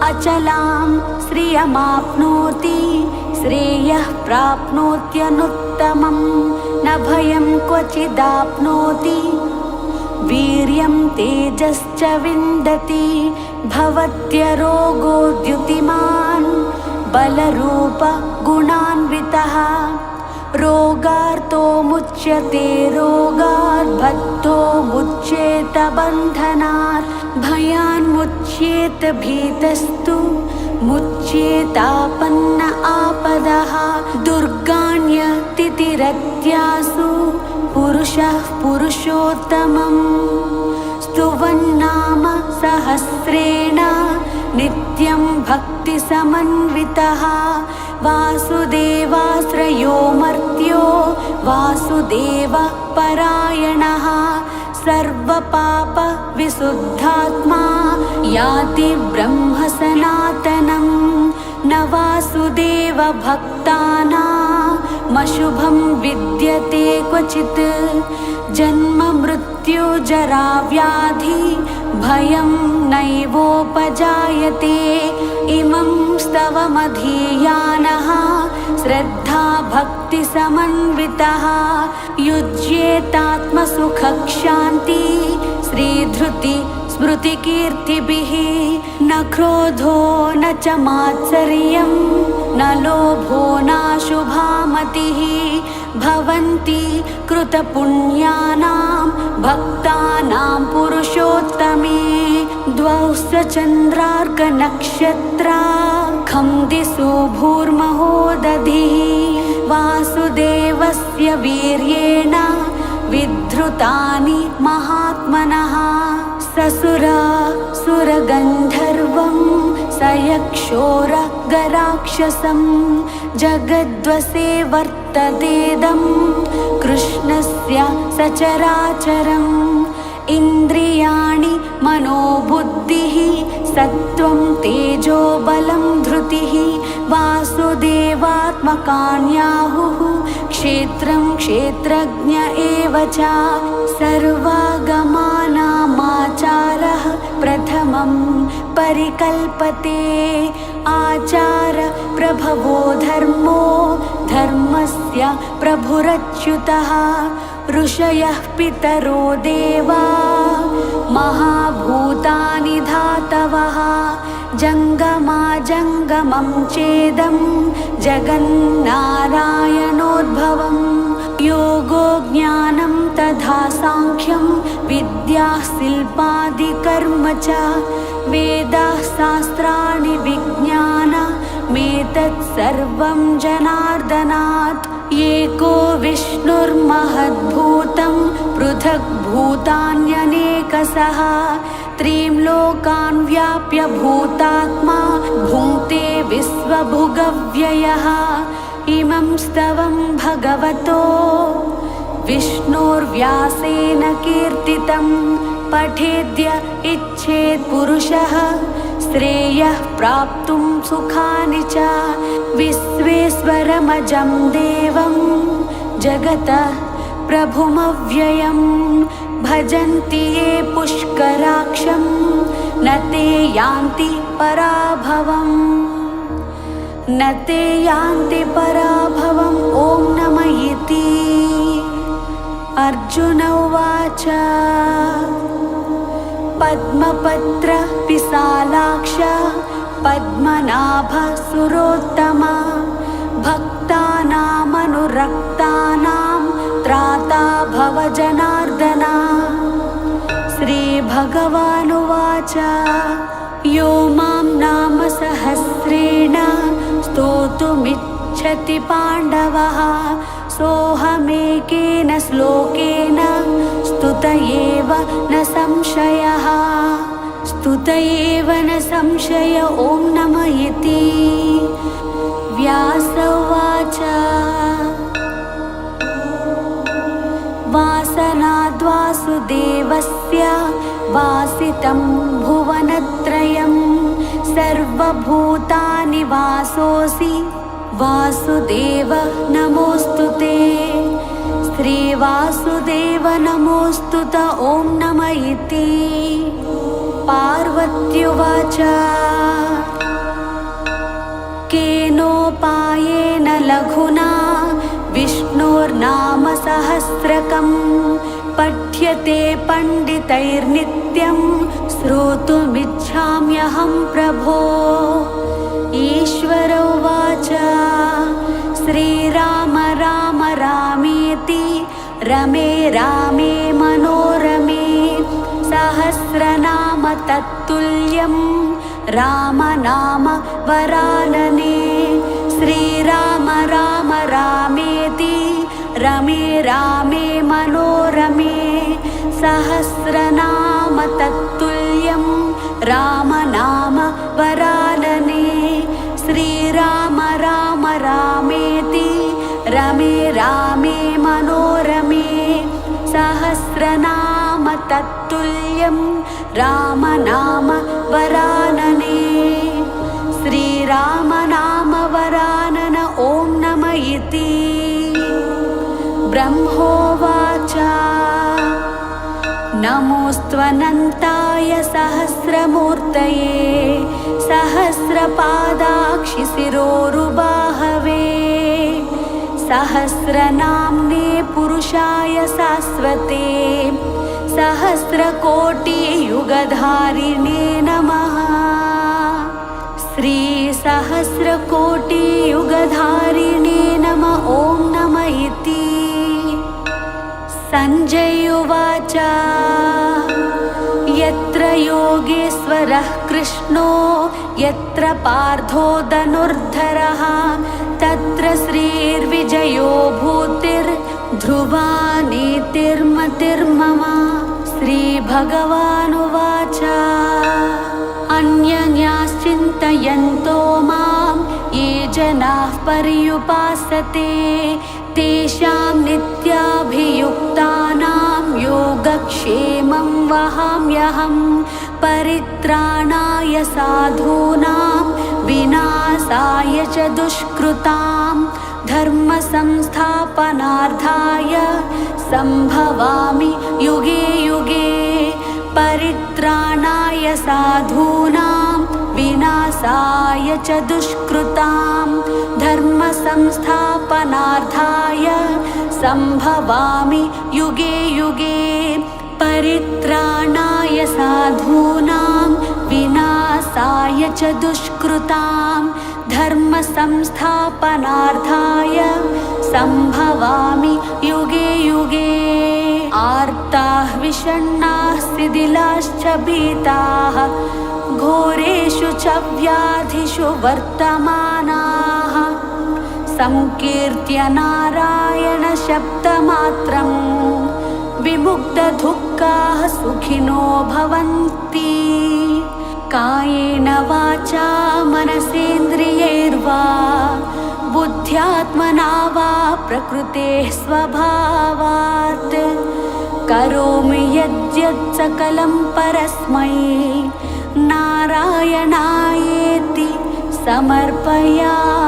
अचलां श्रियमाप्नोति श्रेयः प्राप्नोत्यनुत्तमं न भयं क्वचिदाप्नोति वीर्यं तेजश्च विन्दति भवत्यरोगो द्युतिमान् बलरूप गुणान्वितः रोगार्तो मुच्यते रोगात् बद्धो मुच्येत बन्धनात् भयान्मुच्येत भीतस्तु मुच्येतापन्न आपदः दुर्गाण्यतिथिरत्यासु पुरुषः पुरुषोत्तमम् स्तुवन्नाम सहस्रेण नित्यं भक्तिसमन्वितः वासुदेवाश्रयो मर्त्यो वासुदेवः परायणः सर्वपापविशुद्धात्मा याति ब्रह्म सनातनं न वासुदेवभक्तानामशुभं विद्यते क्वचित् जन्म मृत्यु जरा व्याधि भयं नैवोपजायते इमं स्तवमधीयानः श्रद्धा भक्ति समन्वितः युज्येतात्मसुखक्षान्ति श्रीधृति स्मृतिकीर्तिभिः न क्रोधो न च मात्सर्यं न लोभो नाशुभामतिः भवन्ति कृतपुण्यानां भक्तानां पुरुषोत्तमे द्वौ चन्द्रार्कनक्षत्रा खं दिशो भूर्महोदधिः वासुदेवस्य वीर्येण विधृतानि महात्मनः ससुरा सुरगन्धर्वं सयक्षोरगराक्षसं जगद्वसे वर्ततेदं कृष्णस्य सचराचरम् इन्द्रियाणि मनोबुद्धिः सत्त्वं तेजो बलं धृतिः वासुदेवात्मकान्याहुः क्षेत्रं क्षेत्रज्ञ एव च सर्वागमानामाचारः प्रथमं परिकल्पते आचार प्रभवो धर्मो धर्मस्य प्रभुरच्युतः ऋषयः पितरो देवा महाभूतानि धातवः जङ्गमाजङ्गमं चेदं जगन्नारायणोद्भवम् योगो ज्ञानं तथा साङ्ख्यं विद्याः शिल्पादिकर्म च वेदाः शास्त्राणि विज्ञानमेतत् सर्वं जनार्दनात् एको विष्णुर्महद्भूतं पृथग्भूतान्यनेकशः त्रीं लोकान् व्याप्य भूतात्मा भुङ्क्ते विश्वभुगव्ययः इमं स्तवं भगवतो विष्णोर्व्यासेन कीर्तितं पठेद्य इच्छेत् पुरुषः श्रेयः प्राप्तुं सुखानि च विश्वेश्वरमजं देवं जगतः प्रभुमव्ययं भजन्ति ये पुष्कराक्षं न ते यान्ति पराभवम् न ते यान्ति पराभवम् ॐ नमः इति। अर्जुन उवाच पद्मपत्र विशालाक्ष पद्मनाभ सुरोत्तमा भक्तानामनुरक्तानां त्राता भव जनार्दना। श्रीभगवानुवाच यो मां नाम सहस्रेण स्तोतुमिच्छति पाण्डवः सोऽहमेकेन श्लोकेन स्तुत एव न संशयः स्तुत एव न संशय ॐ नमः इति। व्यास उवाच वासनाद्वासुदेवस्य वासितं भुवनत्रयं सर्वभूतानि वासोऽसि वासुदेव नमोऽस्तु ते। श्रीवासुदेव नमोऽस्तु त ॐ नमः इति। पार्वत्युवाच केनोपायेन लघुना विष्णोर्नाम सहस्रकं पठ्यते पण्डितैर्नित्यं श्रोतुमिच्छाम्यहं प्रभो। ईश्वर उवाच श्रीराम राम रामेति रमे रामे मनोरमे सहस्रनाम तत्तुल्यं राम नाम वरानने। श्रीराम राम रामेति रमे रामे मनोरमे सहस्रनाम तत्तुल्यं राम नाम वरानने। श्रीराम राम रामेति रमे रामे मनोरमे सहस्रनाम तत्तुल्यं राम नाम वरानने। श्रीराम नाम वरानन ॐ नमः इति। ब्रह्मोवाच नमोऽस्त्वनन्ताय सहस्रमूर्तये सहस्रपादाक्षि शिरोरुबाहवे सहस्रनाम्ने पुरुषाय शाश्वते सहस्रकोटियुगधारिणे नमः। श्रीसहस्रकोटियुगधारिणे नमः। ॐ नमः इति। सञ्जय उवाच यत्र योगेश्वरः कृष्णो यत्र पार्थो धनुर्धरः तत्र श्रीर्विजयो भूतिर्ध्रुवा नीतिर्मतिर्मम। श्रीभगवानुवाच अन्यन्याश्चिन्तयन्तो मां ये जनाः पर्युपासते तेषां नित्याभियुक्तानां योगक्षेमं वहाम्यहं। परित्राणाय साधूनां विनाशाय च दुष्कृतां धर्मसंस्थापनार्थाय सम्भवामि युगे युगे। परित्राणाय साधूनां विनाशाय च दुष्कृतां धर्मसंस्थापनार्थाय सम्भवामि युगे युगे। परित्राणाय साधूनां विनाशाय च दुष्कृतां धर्मसंस्थापनार्थाय सम्भवामि युगे युगे। आर्ताः विषण्णाः शिथिलाश्च भीताः घोरेषु च व्याधिषु वर्तमानाः संकीर्त्य नारायण शब्दमात्रं विमुक्तदुःखाः सुखिनो भवन्ति। कायेन वाचा मनसेन्द्रियैर्वा बुद्ध्यात्मना वा प्रकृतेः स्वभावात् करोमि यद्यत् सकलं परस्मै नारायणायेति समर्पयामि।